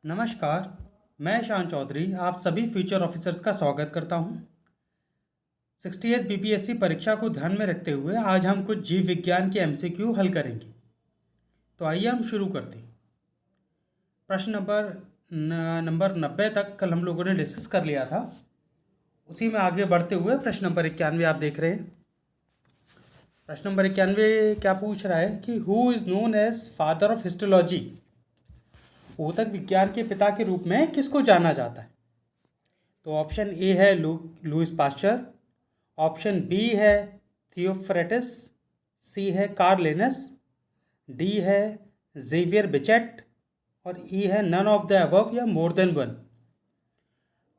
नमस्कार, मैं ईशान चौधरी आप सभी फ्यूचर ऑफिसर्स का स्वागत करता हूं। 60th बीपीएससी परीक्षा को ध्यान में रखते हुए आज हम कुछ जीव विज्ञान के एमसीक्यू हल करेंगे। तो आइए हम शुरू करते हैं। प्रश्न नंबर 90 तक कल हम लोगों ने डिस्कस कर लिया था। उसी में आगे बढ़ते हुए प्रश्न नंबर 91 आप देख रहे हैं। प्रश्न नंबर 91 क्या पूछ रहा है कि who is known as father of histology. ऊतक विज्ञान के पिता के रूप में किसको जाना जाता है? तो ऑप्शन ए है लुईस पास्चर, ऑप्शन बी है थियोफ्रेटस, सी है कार्ल लिनस, डी है जेवियर बिचेट और ई है नन ऑफ द अबव या मोर देन वन।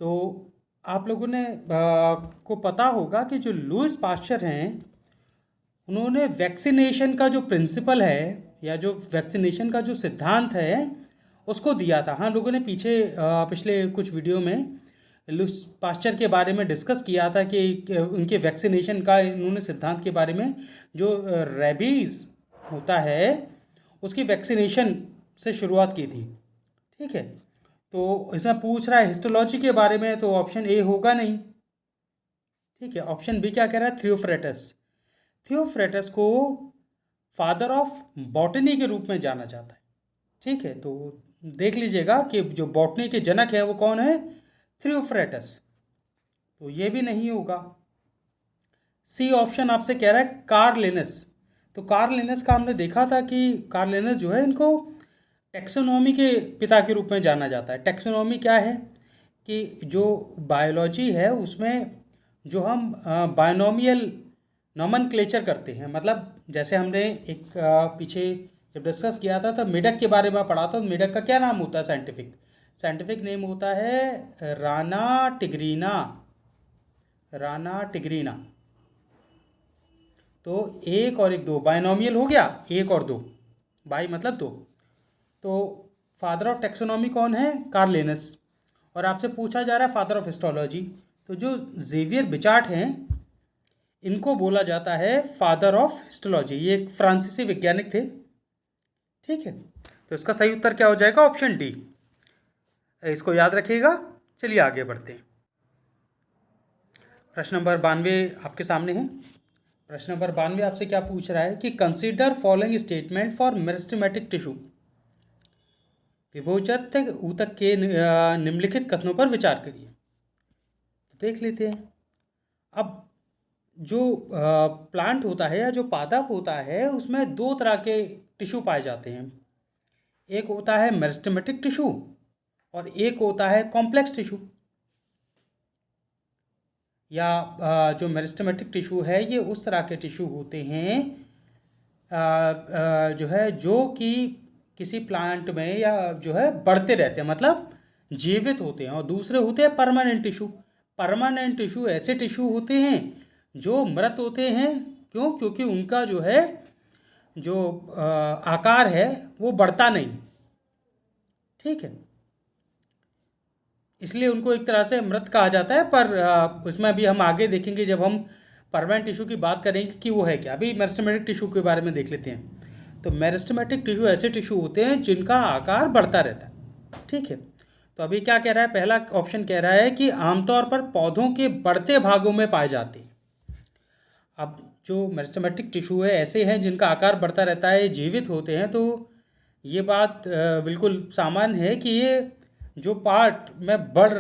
तो आप लोगों ने को पता होगा कि जो लुईस पास्चर हैं उन्होंने वैक्सीनेशन का जो प्रिंसिपल है या जो वैक्सीनेशन का जो सिद्धांत है उसको दिया था। हम लोगों ने पिछले कुछ वीडियो में लुईस पास्चर के बारे में डिस्कस किया था कि उनके वैक्सीनेशन का इन्होंने सिद्धांत के बारे में जो रेबीज़ होता है उसकी वैक्सीनेशन से शुरुआत की थी। ठीक है, तो इसमें पूछ रहा है हिस्टोलॉजी के बारे में, तो ऑप्शन ए होगा नहीं। ठीक है, ऑप्शन बी क्या कह रहा है? थियोफ्रेटस। थियोफ्रेटस को फादर ऑफ बॉटनी के रूप में जाना जाता है। ठीक है, तो देख लीजिएगा कि जो बॉटनी के जनक हैं वो कौन है? थियोफ्रेटस। तो ये भी नहीं होगा। सी ऑप्शन आपसे कह रहा है कार्ल लिनस। तो कार्ल लिनस का हमने देखा था कि कार्ल लिनस जो है इनको टैक्सोनॉमी के पिता के रूप में जाना जाता है। टैक्सोनॉमी क्या है कि जो बायोलॉजी है उसमें जो हम बायनोमियल नॉमनक्लेचर करते हैं, मतलब जैसे हमने एक पीछे जब डिस्कस किया था तब मेढक के बारे में पढ़ा था। मेढक का क्या नाम होता है? साइंटिफिक नेम होता है राना टिग्रीना। राना टिग्रीना। तो एक और एक दो बाइनोमियल हो गया, एक और दो, बाई मतलब दो। तो फादर ऑफ टैक्सोनॉमी कौन है? Carl Linnaeus. और आपसे पूछा जा रहा है फादर ऑफ हिस्टोलॉजी, तो जो जेवियर बिचार्ट हैं इनको बोला जाता है फादर ऑफ हिस्टोलॉजी। ये एक फ्रांसीसी वैज्ञानिक थे। ठीक है, तो इसका सही उत्तर क्या हो जाएगा? Option D. इसको याद रखिएगा। चलिए आगे बढ़ते हैं। प्रश्न नंबर 92 आपके सामने है। प्रश्न नंबर 92 आपसे क्या पूछ रहा है कि consider following statement for meristematic tissue. विभोजक ऊतक के निम्नलिखित कथनों पर विचार करिए। तो देख लेते हैं। अब जो प्लांट होता है या जो पादप होता है उसमें दो तरह के टिश्यू पाए जाते हैं। एक होता है मेरिस्टेमेटिक टिश्यू और एक होता है कॉम्प्लेक्स टिश्यू। या जो मेरिस्टेमेटिक टिश्यू है ये उस तरह के टिश्यू होते हैं जो कि किसी प्लांट में या जो है बढ़ते रहते हैं, मतलब जीवित होते हैं। और दूसरे होते हैं परमानेंट टिश्यू। परमानेंट टिश्यू ऐसे टिश्यू होते हैं जो मृत होते हैं। क्यों? क्योंकि उनका जो है जो आकार है वो बढ़ता नहीं। ठीक है, इसलिए उनको एक तरह से मृत कहा जाता है। पर उसमें अभी हम आगे देखेंगे जब हम परमानेंट टिश्यू की बात करेंगे कि वो है क्या। अभी मेरिस्टेमेटिक टिश्यू के बारे में देख लेते हैं। तो मेरिस्टेमेटिक टिश्यू ऐसे टिश्यू होते हैं जिनका आकार बढ़ता रहता है। ठीक है, तो अभी क्या कह रहा है? पहला ऑप्शन कह रहा है कि आमतौर पर पौधों के बढ़ते भागों में पाए जाते हैं। अब जो मेरिस्टेमेटिक टिश्यू है ऐसे हैं जिनका आकार बढ़ता रहता है, जीवित होते हैं। तो ये बात बिल्कुल सामान्य है कि ये जो पार्ट में बढ़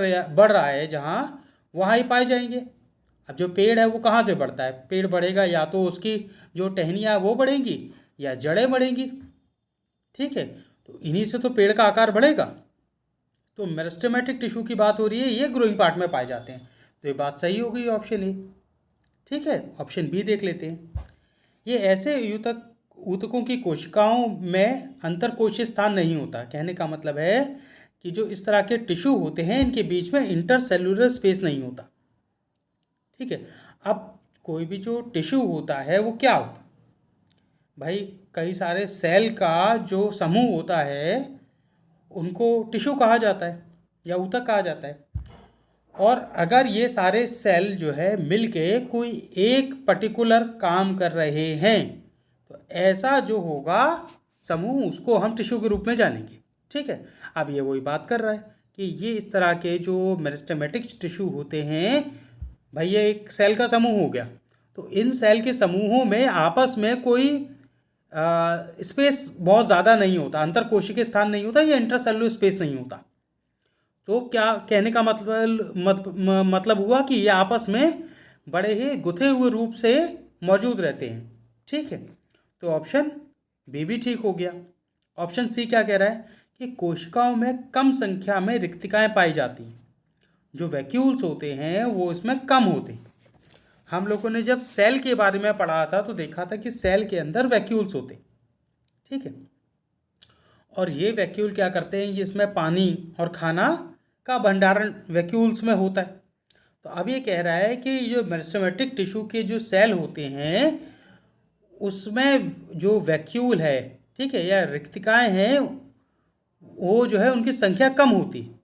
रहा है जहाँ वहाँ ही पाए जाएंगे। अब जो पेड़ है वो कहाँ से बढ़ता है? पेड़ बढ़ेगा या तो उसकी जो टहनियाँ वो बढ़ेंगी या जड़ें बढ़ेंगी। ठीक है, तो इन्हीं से तो पेड़ का आकार बढ़ेगा। तो मेरिस्टेमेटिक टिश्यू की बात हो रही है, ये ग्रोइंग पार्ट में पाए जाते हैं। तो ये बात सही हो गई, ऑप्शन ए। ठीक है, ऑप्शन बी देख लेते हैं। ये ऐसे ऊतकों की कोशिकाओं में अंतरकोशीय स्थान नहीं होता। कहने का मतलब है कि जो इस तरह के टिश्यू होते हैं इनके बीच में इंटरसेलुलर स्पेस नहीं होता। ठीक है, अब कोई भी जो टिश्यू होता है वो क्या होता है भाई? कई सारे सेल का जो समूह होता है उनको टिश्यू कहा जाता है या ऊतक कहा जाता है। और अगर ये सारे सेल जो है मिलके कोई एक पर्टिकुलर काम कर रहे हैं तो ऐसा जो होगा समूह उसको हम टिश्यू के रूप में जानेंगे। ठीक है। अब ये वही बात कर रहा है कि ये इस तरह के जो मेरिस्टेमेटिक टिश्यू होते हैं, भाई ये एक सेल का समूह हो गया, तो इन सेल के समूहों में आपस में कोई स्पेस बहुत ज़्यादा नहीं होता, अंतर कोशिकीय स्थान नहीं होता, या इंटरसेलुलर स्पेस नहीं होता। तो क्या कहने का मतलब हुआ कि ये आपस में बड़े ही गुथे हुए रूप से मौजूद रहते हैं। ठीक है, तो ऑप्शन बी भी ठीक हो गया। ऑप्शन सी क्या कह रहा है कि कोशिकाओं में कम संख्या में रिक्तिकाएं पाई जाती हैं, जो वैक्यूल्स होते हैं वो इसमें कम होते हैं। हम लोगों ने जब सेल के बारे में पढ़ा था तो देखा था कि सेल के अंदर वैक्यूल्स होते हैं। ठीक है, और ये वैक्यूल क्या करते हैं, जिसमें पानी और खाना का भंडारण वैक्यूल्स में होता है। तो अब ये कह रहा है कि जो मेरिस्टेमेटिक टिश्यू के जो सेल होते हैं उसमें जो वैक्यूल है, ठीक है, या रिक्तिकाएं हैं, वो जो है उनकी संख्या कम होती है।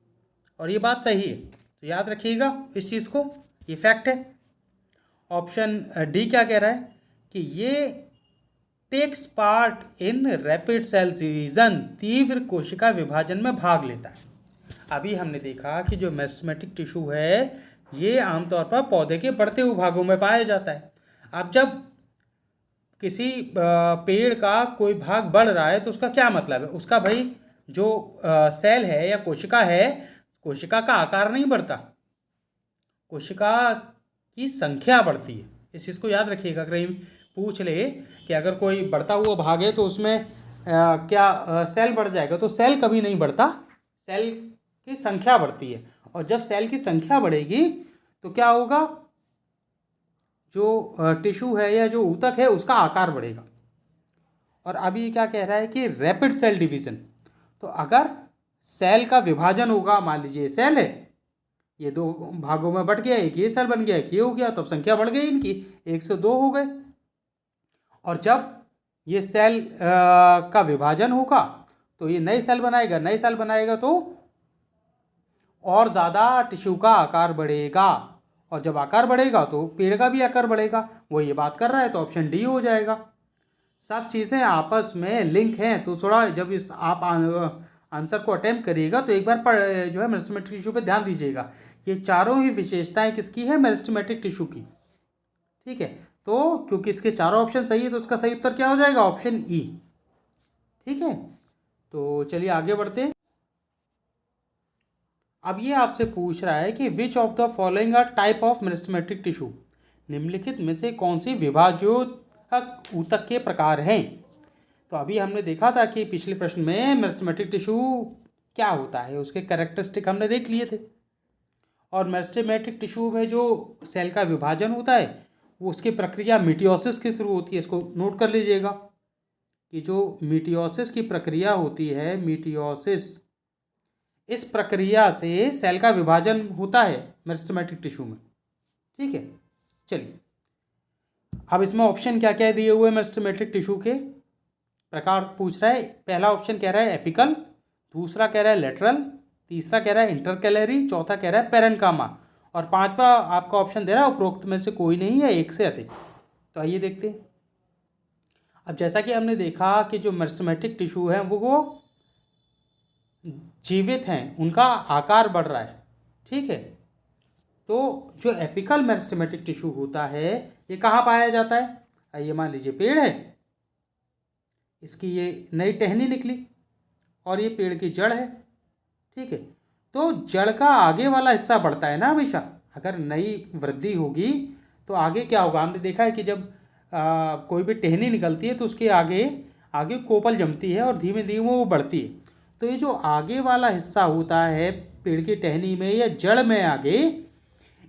और ये बात सही है, तो याद रखिएगा इस चीज़ को, ये फैक्ट है। ऑप्शन डी क्या कह रहा है कि ये takes part in rapid cell division, तीव्र कोशिका विभाजन में भाग लेता है। अभी हमने देखा कि जो मेरिस्टेमेटिक टिश्यू है ये आमतौर पर पौधे के बढ़ते हुए भागों में पाया जाता है। अब जब किसी पेड़ का कोई भाग बढ़ रहा है तो उसका क्या मतलब है, उसका भाई जो सेल है या कोशिका है, कोशिका का आकार नहीं बढ़ता, कोशिका की संख्या बढ़ती है। इस चीज़ को याद रखिएगा। कहीं पूछ ले कि अगर कोई बढ़ता हुआ भाग है तो उसमें क्या सेल बढ़ जाएगा, तो सेल कभी नहीं बढ़ता, सेल की संख्या बढ़ती है। और जब सेल की संख्या बढ़ेगी तो क्या होगा, जो टिश्यू है या जो ऊतक है उसका आकार बढ़ेगा। और अभी क्या कह रहा है कि रैपिड सेल डिवीजन, तो अगर सेल का विभाजन होगा, मान लीजिए सेल है, ये दो भागों में बट गया, एक ये सेल बन गया, एक ये हो गया, तो अब संख्या बढ़ गई इनकी, 1 से 2 हो गए। और जब ये सेल का विभाजन होगा तो ये नए सेल बनाएगा, नए सेल बनाएगा तो और ज़्यादा टिश्यू का आकार बढ़ेगा, और जब आकार बढ़ेगा तो पेड़ का भी आकार बढ़ेगा। वो ये बात कर रहा है, तो ऑप्शन डी हो जाएगा। सब चीज़ें आपस में लिंक हैं, तो थोड़ा जब इस आप आंसर को अटेम्प्ट करिएगा तो एक बार जो है मेरिस्टेमेटिक टिश्यू पे ध्यान दीजिएगा। ये चारों ही विशेषताएं किसकी है, मेरिस्टेमेटिक टिश्यू की। ठीक है, तो क्योंकि इसके चारों ऑप्शन सही है तो इसका सही उत्तर क्या हो जाएगा, ऑप्शन ई। ठीक है, तो चलिए आगे बढ़ते हैं। अब ये आपसे पूछ रहा है कि which of the following are type of meristematic tissue, निम्नलिखित में से कौन सी विभाज्योतक ऊतक के प्रकार हैं। तो अभी हमने देखा था कि पिछले प्रश्न में मेरिस्टेमेटिक टिश्यू क्या होता है, उसके कैरेक्टरिस्टिक हमने देख लिए थे। और मेरिस्टेमेटिक टिश्यू में जो सेल का विभाजन होता है वो उसकी प्रक्रिया मिटियोसिस के थ्रू होती है। इसको नोट कर लीजिएगा कि जो मिटियोसिस की प्रक्रिया होती है, मिटियोसिस, इस प्रक्रिया से सेल का विभाजन होता है मेरिस्टेमेटिक टिश्यू में। ठीक है, चलिए अब इसमें ऑप्शन क्या क्या दिए हुए मेरिस्टेमेटिक टिश्यू के प्रकार पूछ रहा है। पहला ऑप्शन कह रहा है एपिकल, दूसरा कह रहा है लेटरल, तीसरा कह रहा है इंटरकैलरी, चौथा कह रहा है पेरेन्कामा, और पांचवा आपका ऑप्शन दे रहा है उपरोक्त में से कोई नहीं है, एक से अधिक। तो आइए देखते हैं। अब जैसा कि हमने देखा कि जो मेरिस्टेमेटिक टिश्यू है वो जीवित हैं, उनका आकार बढ़ रहा है। ठीक है, तो जो एपिकल मेरिस्टेमेटिक टिश्यू होता है ये कहाँ पाया जाता है, आइए मान लीजिए पेड़ है, इसकी ये नई टहनी निकली और ये पेड़ की जड़ है। ठीक है, तो जड़ का आगे वाला हिस्सा बढ़ता है ना हमेशा, अगर नई वृद्धि होगी तो आगे क्या होगा, हमने देखा है कि जब कोई भी टहनी निकलती है तो उसके आगे आगे कोपल जमती है और धीमे धीमे वो बढ़ती है। तो ये जो आगे वाला हिस्सा होता है पेड़ की टहनी में या जड़ में आगे,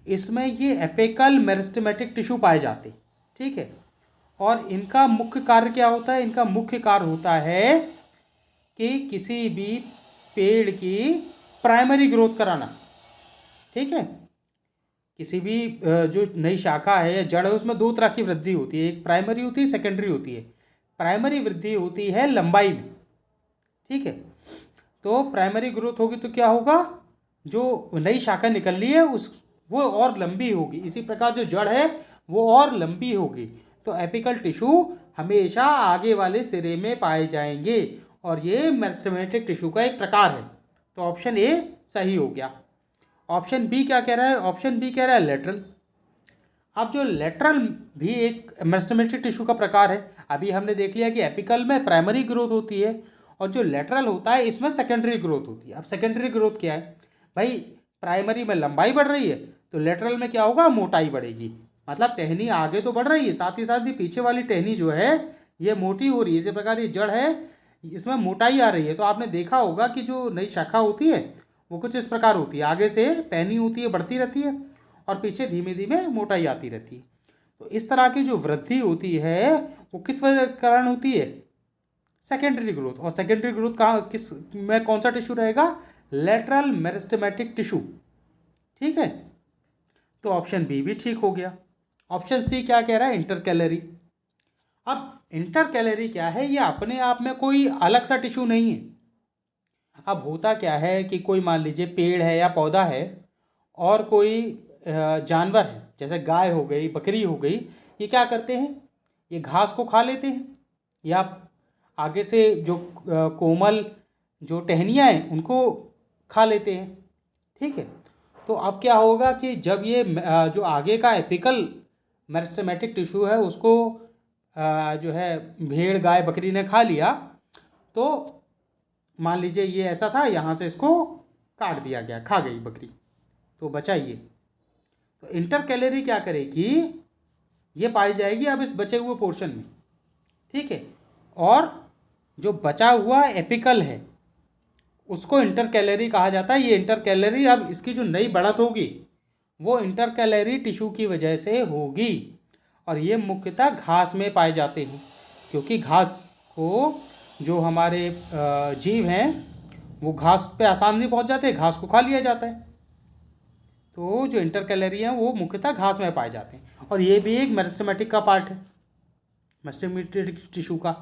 इसमें ये एपिकल मेरिस्टेमेटिक टिश्यू पाए जाते। ठीक है, और इनका मुख्य कार्य क्या होता है, इनका मुख्य कार्य होता है कि किसी भी पेड़ की प्राइमरी ग्रोथ कराना। ठीक है, किसी भी जो नई शाखा है या जड़ है उसमें दो तरह की वृद्धि होती है, एक प्राइमरी होती है, सेकेंडरी होती है। प्राइमरी वृद्धि होती है लंबाई में। ठीक है, तो प्राइमरी ग्रोथ होगी तो क्या होगा, जो नई शाखा निकल रही है वो और लंबी होगी, इसी प्रकार जो जड़ है वो और लंबी होगी। तो एपिकल टिश्यू हमेशा आगे वाले सिरे में पाए जाएंगे और ये मेरिस्टेमेटिक टिश्यू का एक प्रकार है। तो ऑप्शन ए सही हो गया। ऑप्शन बी क्या कह रहा है? ऑप्शन बी कह रहा है लेटरल। अब जो लेटरल भी एक मेरिस्टेमेटिक टिश्यू का प्रकार है। अभी हमने देख लिया कि एपिकल में प्राइमरी ग्रोथ होती है और जो लेटरल होता है इसमें सेकेंडरी ग्रोथ होती है। अब सेकेंडरी ग्रोथ क्या है भाई? प्राइमरी में लंबाई बढ़ रही है तो लेटरल में क्या होगा? मोटाई बढ़ेगी। मतलब टहनी आगे तो बढ़ रही है, साथ ही पीछे वाली टहनी जो है ये मोटी हो रही है। इसी प्रकार ये जड़ है, इसमें मोटाई आ रही है। तो आपने देखा होगा कि जो नई शाखा होती है वो कुछ इस प्रकार होती है, आगे से पैनी होती है, बढ़ती रहती है और पीछे धीमे धीमे मोटाई आती रहती है। तो इस तरह की जो वृद्धि होती है वो किस वजह के कारण होती है? Secondary growth. और सेकेंडरी ग्रोथ कहाँ, किस में कौन सा टिश्यू रहेगा? Lateral meristematic tissue. ठीक है, तो ऑप्शन बी भी ठीक हो गया। ऑप्शन सी क्या कह रहा है? इंटरकैलरी। अब इंटरकैलरी क्या है? ये अपने आप में कोई अलग सा टिश्यू नहीं है। अब होता क्या है कि कोई मान लीजिए पेड़ है या पौधा है और कोई जानवर है, जैसे गाय हो गई, बकरी हो गई, ये क्या करते हैं? ये घास को खा लेते हैं या आगे से जो कोमल जो टहनियाँ हैं उनको खा लेते हैं। ठीक है, तो अब क्या होगा कि जब ये जो आगे का एपिकल मेरिस्टेमेटिक टिश्यू है उसको जो है भेड़, गाय, बकरी ने खा लिया, तो मान लीजिए ये ऐसा था, यहाँ से इसको काट दिया गया, खा गई बकरी, तो बचा ये। तो इंटरकैलरी क्या करेगी? ये पाई जाएगी अब इस बचे हुए पोर्शन में। ठीक है, और जो बचा हुआ एपिकल है उसको इंटरकैलरी कहा जाता है। ये इंटरकैलरी अब इसकी जो नई बढ़त होगी वो इंटरकैलरी टिश्यू की वजह से होगी और ये मुख्यतः घास में पाए जाते हैं, क्योंकि घास को जो हमारे जीव हैं वो घास पे आसानी से पहुंच जाते हैं, घास को खा लिया जाता है। तो जो इंटरकैलरी हैं वो मुख्यतः घास में पाए जाते हैं और ये भी एक मेरिस्टेमेटिक का पार्ट है, मेरिस्टेमेटिक टिश्यू का।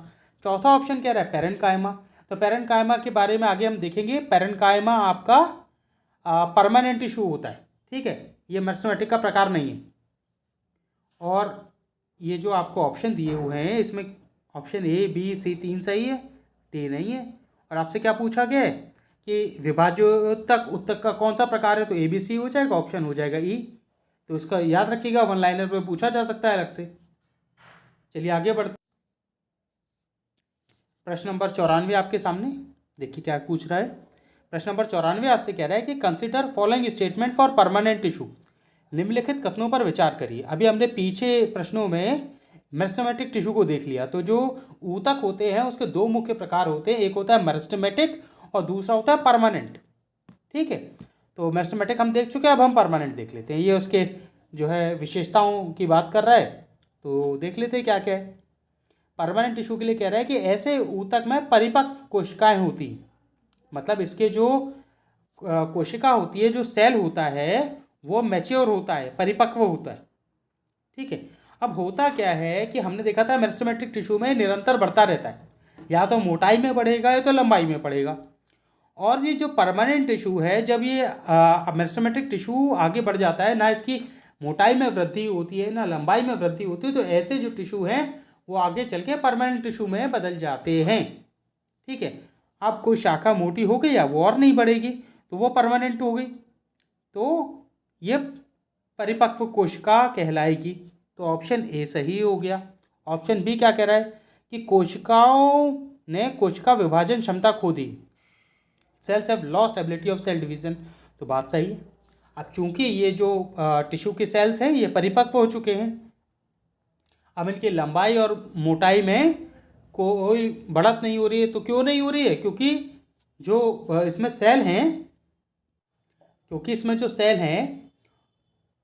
चौथा ऑप्शन क्या रहा है? पैरेन्काइमा। तो पैरेन्काइमा के बारे में आगे हम देखेंगे। पैरेन्काइमा आपका परमानेंट टिश्यू होता है। ठीक है, ये मेरिस्टेमेटिक का प्रकार नहीं है। और ये जो आपको ऑप्शन दिए हुए हैं इसमें ऑप्शन ए, बी, सी तीन सही है, डी नहीं है। और आपसे क्या पूछा गया है कि विभाज्योतक उत्तक का कौन सा प्रकार है? तो ए, बी, सी हो जाएगा, ऑप्शन हो जाएगा ई। तो इसका याद रखिएगा, वन लाइनर पे पूछा जा सकता है अलग से। चलिए आगे बढ़ते। प्रश्न नंबर 94 आपके सामने, देखिए क्या पूछ रहा है। प्रश्न नंबर 94 आपसे कह रहा है कि consider following statement for permanent tissue. निम्नलिखित कथनों पर विचार करिए। अभी हमने पीछे प्रश्नों में मेरिस्टेमेटिक टिश्यू को देख लिया। तो जो ऊतक होते हैं उसके दो मुख्य प्रकार होते हैं, एक होता है मेरिस्टेमेटिक और दूसरा होता है परमानेंट। ठीक है, तो मेरिस्टेमेटिक हम देख चुके हैं, अब हम परमानेंट देख लेते हैं। ये उसके जो है विशेषताओं की बात कर रहा है, तो देख लेते हैं क्या क्या है। परमानेंट टिश्यू के लिए कह रहा है कि ऐसे ऊतक में परिपक्व कोशिकाएं होती हैं। मतलब इसके जो कोशिका होती है, जो सेल होता है वो मैच्योर होता है, परिपक्व होता है। ठीक है, अब होता क्या है कि हमने देखा था मेरिस्टेमेटिक टिश्यू में निरंतर बढ़ता रहता है, या तो मोटाई में बढ़ेगा या तो लंबाई में बढ़ेगा। और ये जो परमानेंट टिश्यू है, जब ये मेरिस्टेमेटिक टिश्यू आगे बढ़ जाता है, ना इसकी मोटाई में वृद्धि होती है ना लंबाई में वृद्धि होती है, तो ऐसे जो टिश्यू हैं वो आगे चल के परमानेंट टिश्यू में बदल जाते हैं। ठीक है, अब कोई शाखा मोटी हो गई या वो और नहीं बढ़ेगी तो वो परमानेंट हो गई, तो ये परिपक्व कोशिका कहलाएगी। तो ऑप्शन ए सही हो गया। ऑप्शन बी क्या कह रहा है कि कोशिकाओं ने कोशिका विभाजन क्षमता खो दी, cells have lost ability of cell division. तो बात सही है। अब चूंकि ये जो टिश्यू के सेल्स हैं ये परिपक्व हो चुके हैं, अब इनकी लंबाई और मोटाई में कोई बढ़त नहीं हो रही है। तो क्यों नहीं हो रही है? क्योंकि जो इसमें सेल हैं, क्योंकि इसमें जो सेल हैं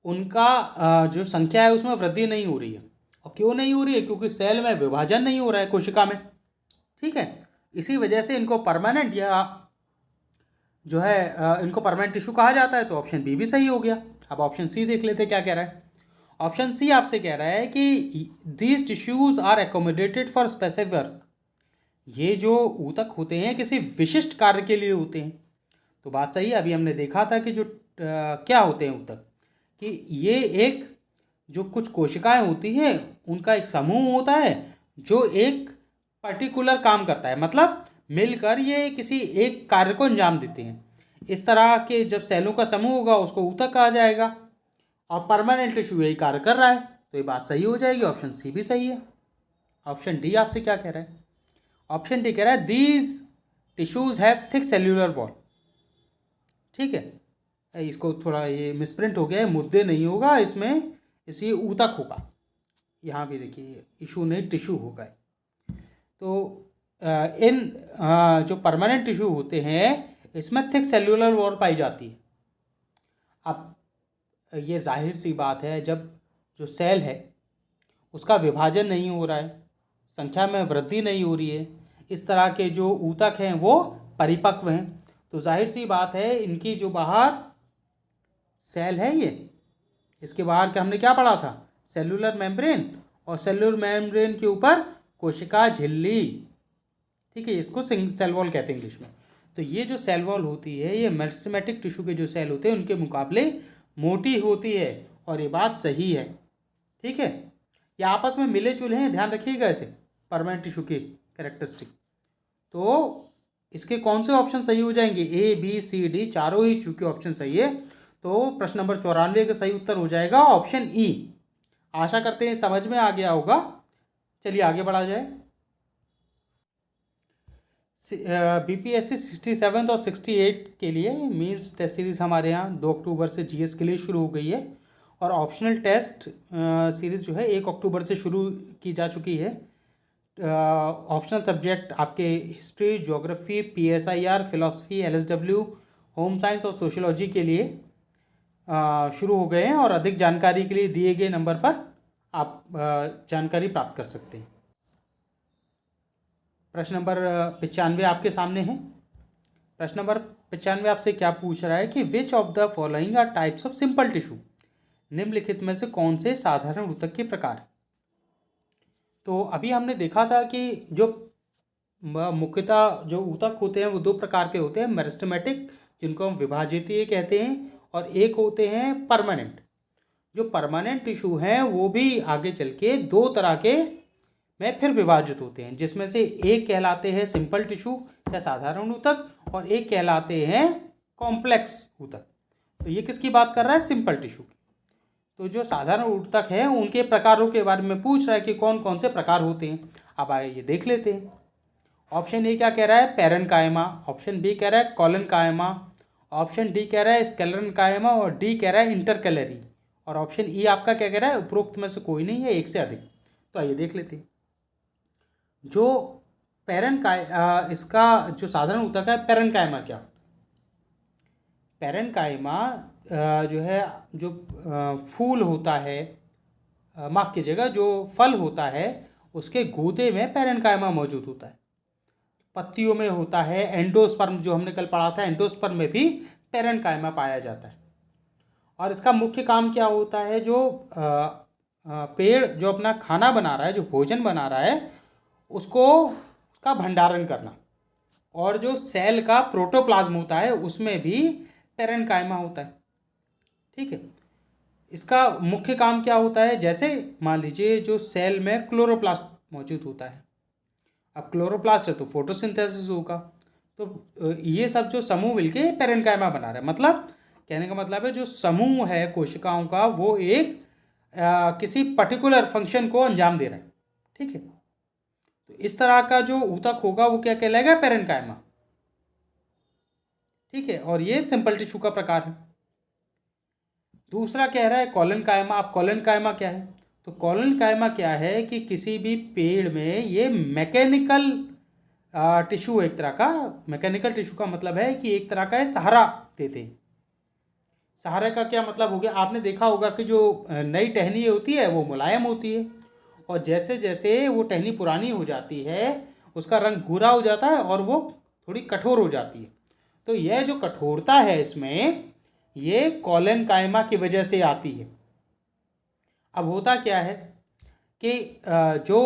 उनका जो संख्या है उसमें वृद्धि नहीं हो रही है। और क्यों नहीं हो रही है? क्योंकि सेल में विभाजन नहीं हो रहा है कोशिका में। ठीक है, इसी वजह से इनको परमानेंट या जो है इनको परमानेंट टिश्यू कहा जाता है। तो ऑप्शन बी भी सही हो गया। अब ऑप्शन सी देख लेते क्या कह रहा है। ऑप्शन सी आपसे कह रहा है कि these tissues are accommodated for specific work. ये जो ऊतक होते हैं किसी विशिष्ट कार्य के लिए होते हैं। तो बात सही है। अभी हमने देखा था कि जो क्या होते हैं ऊतक, कि ये एक जो कुछ कोशिकाएं होती हैं उनका एक समूह होता है जो एक पर्टिकुलर काम करता है। मतलब मिलकर ये किसी एक कार्य को अंजाम देते हैं। इस तरह के जब सेलों का समूह होगा उसको ऊतक कहा जाएगा। और परमानेंट टिश्यू यही कार्य कर रहा है, तो ये बात सही हो जाएगी, ऑप्शन सी भी सही है। ऑप्शन डी आपसे क्या कह रहा है? ऑप्शन डी कह रहा है these tissues have thick cellular wall. ठीक है, इसको थोड़ा ये मिसप्रिंट हो गया है, मुद्दे नहीं होगा इसमें, इसलिए ऊतक होगा। यहाँ भी देखिए इशू नहीं टिश्यू होगा। तो इन जो परमानेंट टिश्यू होते हैं इसमें थिक सेल्यूलर वॉल पाई जाती है। अब ये जाहिर सी बात है, जब जो सेल है उसका विभाजन नहीं हो रहा है, संख्या में वृद्धि नहीं हो रही है, इस तरह के जो ऊतक हैं वो परिपक्व हैं, तो जाहिर सी बात है इनकी जो बाहर सेल है ये, इसके बाहर का हमने क्या पढ़ा था? सेलुलर मेम्ब्रेन, और सेलुलर मेम्ब्रेन के ऊपर कोशिका झिल्ली। ठीक है, इसको सेल वॉल कहते हैं इंग्लिश में। तो ये जो सेल वॉल होती है ये मेरिस्टेमेटिक टिश्यू के जो सेल होते हैं उनके मुकाबले मोटी होती है, और ये बात सही है। ठीक है, ये आपस में मिले जुले हैं, ध्यान रखिएगा ऐसे परमानेंट टिश्यू के कैरेक्टरिस्टिक। तो इसके कौन से ऑप्शन सही हो जाएंगे? ए बी सी डी चारों ही चूंकि ऑप्शन सही है, तो प्रश्न नंबर 94 का सही उत्तर हो जाएगा ऑप्शन ई। आशा करते हैं समझ में आ गया होगा। चलिए आगे बढ़ा जाए। बीपीएससी 67 और 68 के लिए मींस टेस्ट सीरीज़ हमारे यहाँ 2 अक्टूबर से जीएस के लिए शुरू हो गई है, और ऑप्शनल टेस्ट सीरीज़ जो है 1 अक्टूबर से शुरू की जा चुकी है। ऑप्शनल सब्जेक्ट आपके history, geography, PSIR, philosophy, LSW, home science और सोशियोलॉजी के लिए शुरू हो गए हैं, और अधिक जानकारी के लिए दिए गए नंबर पर आप जानकारी प्राप्त कर सकते हैं। प्रश्न नंबर 95 आपके सामने है। प्रश्न नंबर 95 आपसे क्या पूछ रहा है कि which of the following are types of simple tissue, निम्नलिखित में से कौन से साधारण ऊतक के प्रकार। तो अभी हमने देखा था कि जो मुख्यतः जो ऊतक होते हैं वो 2 प्रकार के होते हैं, मेरिस्टेमेटिक जिनको हम विभाजितीय कहते हैं, और एक होते हैं परमानेंट। जो परमानेंट टिश्यू हैं वो भी आगे चल के 2 तरह के में फिर विभाजित होते हैं, जिसमें से एक कहलाते हैं सिंपल टिश्यू या साधारण ऊतक, और एक कहलाते हैं कॉम्प्लेक्स ऊतक। तो ये किसकी बात कर रहा है? सिंपल टिश्यू की। तो जो साधारण ऊतक हैं उनके प्रकारों के बारे में पूछ रहा है कि कौन कौन से प्रकार होते हैं। अब आइए ये देख लेते हैं। ऑप्शन ए क्या कह रहा है? पैरेन्काइमा। ऑप्शन बी कह रहा है कॉलनकाइमा। ऑप्शन डी कह रहा है स्केलेरनकाइमा, और डी कह रहा है इंटरकैलरी, और ऑप्शन ई आपका क्या कह रहा है? उपरोक्त में से कोई नहीं है, एक से अधिक। तो आइए देख लेते हैं। जो इसका जो साधारण ऊतक है पैरेन्काइमा क्या? पैरेन्काइमा जो है जो फूल होता है, माफ़ कीजिएगा, जो फल होता है उसके गूदे में पैरेन्काइमा मौजूद होता है। पत्तियों में होता है, एंडोस्पर्म जो हमने कल पढ़ा था, एंडोस्पर्म में भी पैरेन्काइमा पाया जाता है। और इसका मुख्य काम क्या होता है? जो पेड़ जो अपना खाना बना रहा है, जो भोजन बना रहा है, उसका भंडारण करना, और जो सेल का प्रोटोप्लाज्म होता है उसमें भी पैरेन्काइमा होता है। ठीक है, इसका मुख्य काम क्या होता है? जैसे मान लीजिए जो सेल में क्लोरोप्लास्ट मौजूद होता है, अब क्लोरोप्लास्ट है तो फोटोसिंथेसिस होगा, तो ये सब जो समूह मिलके पैरेन्काइमा बना रहा है। मतलब कहने का मतलब है जो समूह है कोशिकाओं का वो एक किसी पर्टिकुलर फंक्शन को अंजाम दे रहा है। ठीक है, तो इस तरह का जो ऊतक होगा वो क्या कहलाएगा? पैरेन्काइमा। ठीक है, और ये सिंपल टिश्यू का प्रकार है। दूसरा कह रहा है कॉलनकाइमा। अब कॉलनकाइमा क्या है? तो कॉलनकाइमा क्या है कि किसी भी पेड़ में ये मैकेनिकल टिश्यू, एक तरह का मैकेनिकल टिश्यू का मतलब है कि एक तरह का सहारा देते हैं। सहारे का क्या मतलब हो गया? आपने देखा होगा कि जो नई टहनी होती है वो मुलायम होती है, और जैसे जैसे वो टहनी पुरानी हो जाती है उसका रंग भूरा हो जाता है और वो थोड़ी कठोर हो जाती है। तो यह जो कठोरता है इसमें, ये कॉलनकाइमा की वजह से आती है। अब होता क्या है कि जो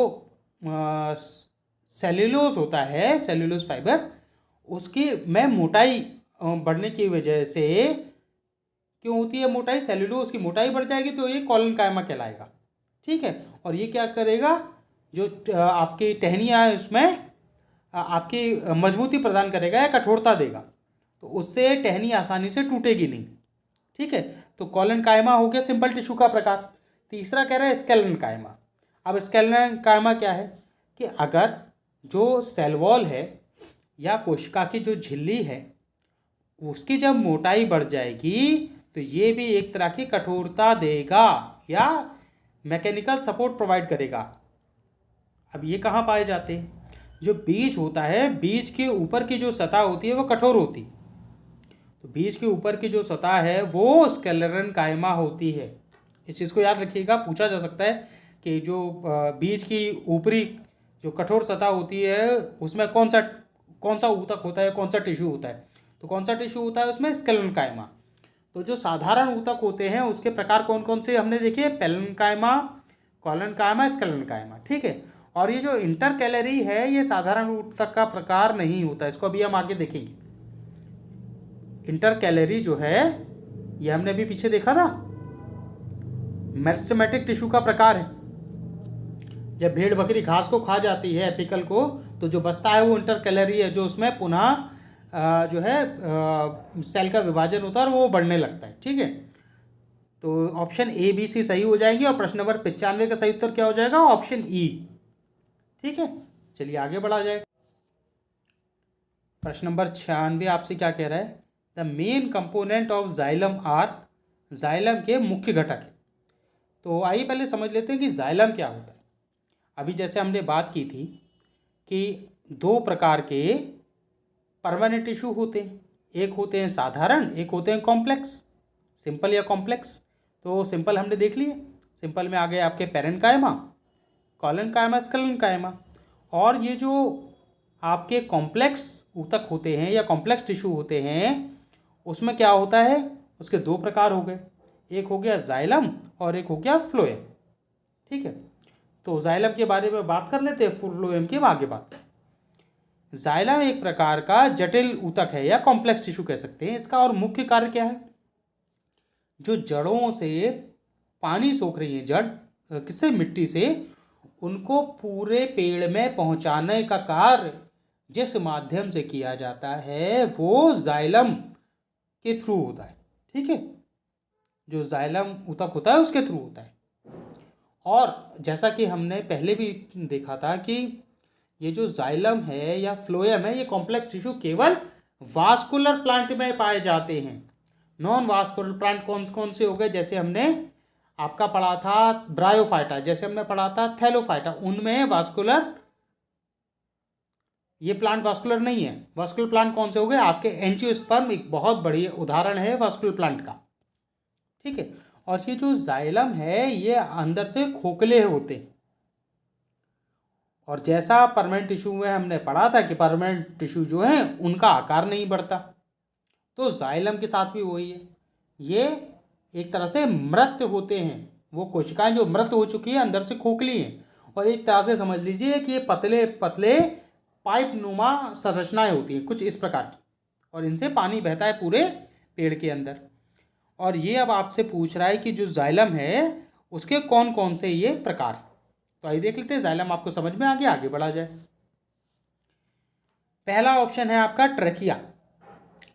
सेल्यूलोज होता है, सेल्यूलोज फाइबर, उसकी में मोटाई बढ़ने की वजह से क्यों होती है मोटाई? सेल्यूलोज की मोटाई बढ़ जाएगी तो ये कॉलनकाइमा कहलाएगा। ठीक है, और ये क्या करेगा? जो आपकी टहनियाँ हैं उसमें आपकी मजबूती प्रदान करेगा या कठोरता देगा, तो उससे टहनी आसानी से टूटेगी नहीं। ठीक है, तो कॉलन कायमा हो गया सिंपल टिश्यू का प्रकार। तीसरा कह रहा है स्केलन कायमा। अब स्केलन कायमा क्या है कि अगर जो सेल वॉल है या कोशिका की जो झिल्ली है उसकी जब मोटाई बढ़ जाएगी तो ये भी एक तरह की कठोरता देगा या मैकेनिकल सपोर्ट प्रोवाइड करेगा। अब ये कहाँ पाए जाते हैं? जो बीज होता है, बीज के ऊपर की जो सतह होती है वो कठोर होती, तो बीज के ऊपर की जो सतह है वो स्केलेरन कायमा होती है। इस चीज़ को याद रखिएगा, पूछा जा सकता है कि जो बीज की ऊपरी जो कठोर सतह होती है उसमें कौन सा ऊतक होता है, कौन सा टिश्यू होता है, तो कौन सा टिश्यू होता है उसमें? स्केलेरन कायमा। तो जो साधारण ऊतक होते हैं उसके प्रकार कौन कौन से हमने देखे? पेलन कायमा, कॉलन कायमा, स्केलेरन कायमा। ठीक है, और ये जो इंटर कैलरी है ये साधारण ऊतक का प्रकार नहीं होता, इसको अभी हम आगे देखेंगे। इंटर कैलरी जो है ये हमने अभी पीछे देखा था, मेरिस्टेमेटिक टिश्यू का प्रकार है। जब भेड़ बकरी घास को खा जाती है एपिकल को, तो जो बचता है वो इंटर कैलरी है, जो उसमें पुनः जो है सेल का विभाजन होता है और वो बढ़ने लगता है। ठीक है, तो ऑप्शन ए बी सी सही हो जाएंगे और प्रश्न नंबर 95 का सही उत्तर क्या हो जाएगा? Option E. ठीक है, चलिए आगे बढ़ा जाए। प्रश्न नंबर 96 आपसे क्या कह रहा है? The main component of xylem are, xylem के मुख्य घटक है। तो आइए पहले समझ लेते हैं कि जाइलम क्या होता है। अभी जैसे हमने बात की थी कि दो प्रकार के परमानेंट टिश्यू होते हैं, एक होते हैं साधारण, एक होते हैं कॉम्प्लेक्स, सिंपल या कॉम्प्लेक्स। तो सिंपल हमने देख लिए, सिंपल में आ गए आपके पेरेन्काइमा, कॉलन कायमा, स्केलन कायमा। और ये जो आपके कॉम्प्लेक्स ऊतक होते हैं या कॉम्प्लेक्स टिश्यू होते हैं उसमें क्या होता है? उसके दो प्रकार हो गए, एक हो गया जाइलम और एक हो गया फ्लोएम। ठीक है, तो जाइलम के बारे में बात कर लेते हैं, फ्लोएम की आगे बात। जाइलम एक प्रकार का जटिल ऊतक है या कॉम्प्लेक्स टिश्यू कह सकते हैं। इसका और मुख्य कार्य क्या है? जो जड़ों से पानी सोख रही है, जड़ किससे? मिट्टी से, उनको पूरे पेड़ में पहुंचाने का कार्य जिस माध्यम से किया जाता है वो जाइलम के थ्रू होता है। ठीक है, जो जाइलम ऊतक होता है उसके थ्रू होता है। और जैसा कि हमने पहले भी देखा था कि ये जो जाइलम है या फ्लोएम है ये कॉम्प्लेक्स टिश्यू केवल वास्कुलर प्लांट में पाए जाते हैं। नॉन वास्कुलर प्लांट कौन कौन से हो गए? जैसे हमने आपका पढ़ा था ब्रायोफाइटा, जैसे हमने पढ़ा था थैलोफाइटा, उनमें वास्कुलर, ये प्लांट वास्कुलर नहीं है। वास्कुलर प्लांट कौन से हो गए? आपके एंजियोस्पर्म एक बहुत बड़ी उदाहरण है वास्कुलर प्लांट का। ठीक है, और ये जो जाइलम है ये अंदर से खोखले होते हैं, और जैसा परमानेंट टिश्यू में हमने पढ़ा था कि परमानेंट टिश्यू जो है उनका आकार नहीं बढ़ता, तो जाइलम के साथ भी वही है। ये एक तरह से मृत होते हैं, वो कोशिकाएं जो मृत हो चुकी है अंदर से खोखली हैं, और एक तरह से समझ लीजिए कि ये पतले पतले पाइप नुमा संरचनाएं होती हैं कुछ इस प्रकार की, और इनसे पानी बहता है पूरे पेड़ के अंदर। और ये अब आपसे पूछ रहा है कि जो जाइलम है उसके कौन कौन से ये प्रकार। तो आइए देख लेते हैं, जाइलम आपको समझ में आ गया, आगे बढ़ा जाए। पहला ऑप्शन है आपका ट्रेकिया,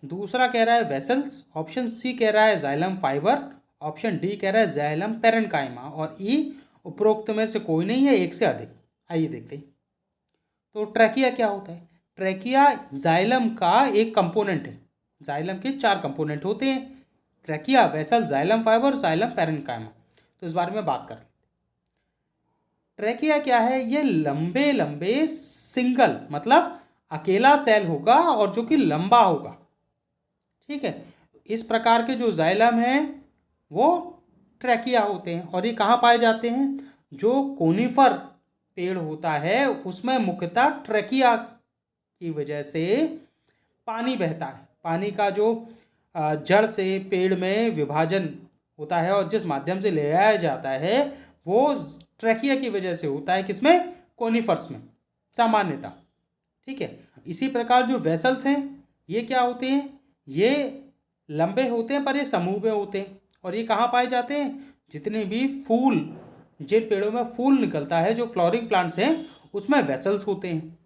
दूसरा कह रहा है वेसल्स, ऑप्शन सी कह रहा है जाइलम फाइबर, ऑप्शन डी कह रहा है जाइलम पेरेन्काइमा, और ई उपरोक्त में से कोई नहीं है, एक से अधिक। आइए देखते हैं। तो ट्रेकिया क्या होता है? ट्रेकिया जाइलम का एक कंपोनेंट है। जाइलम के 4 कंपोनेंट होते हैं, trachea, vessel, xylem fibre, xylem parenchyma. तो इस बारे में बात करें। ट्रेकिया क्या है? ये लंबे लंबे सिंगल मतलब अकेला सेल होगा और जो कि लंबा होगा। ठीक है, इस प्रकार के जो जाइलम हैं वो ट्रेकिया होते हैं, और ये कहाँ पाए जाते हैं? जो कोनिफर पेड़ होता है उसमें मुख्यतः ट्रेकिया की वजह से पानी बहता है। पानी का जो जड़ से पेड़ में विभाजन होता है और जिस माध्यम से ले आया जाता है वो ट्रेकिया की वजह से होता है। किसमें? कोनिफर्स में सामान्यतः। ठीक है, इसी प्रकार जो वेसल्स हैं ये क्या होते हैं? ये लंबे होते हैं पर ये समूह में होते हैं, और ये कहाँ पाए जाते हैं? जितने भी फूल, जिन पेड़ों में फूल निकलता है, जो फ्लावरिंग प्लांट्स हैं उसमें वेसल्स होते हैं।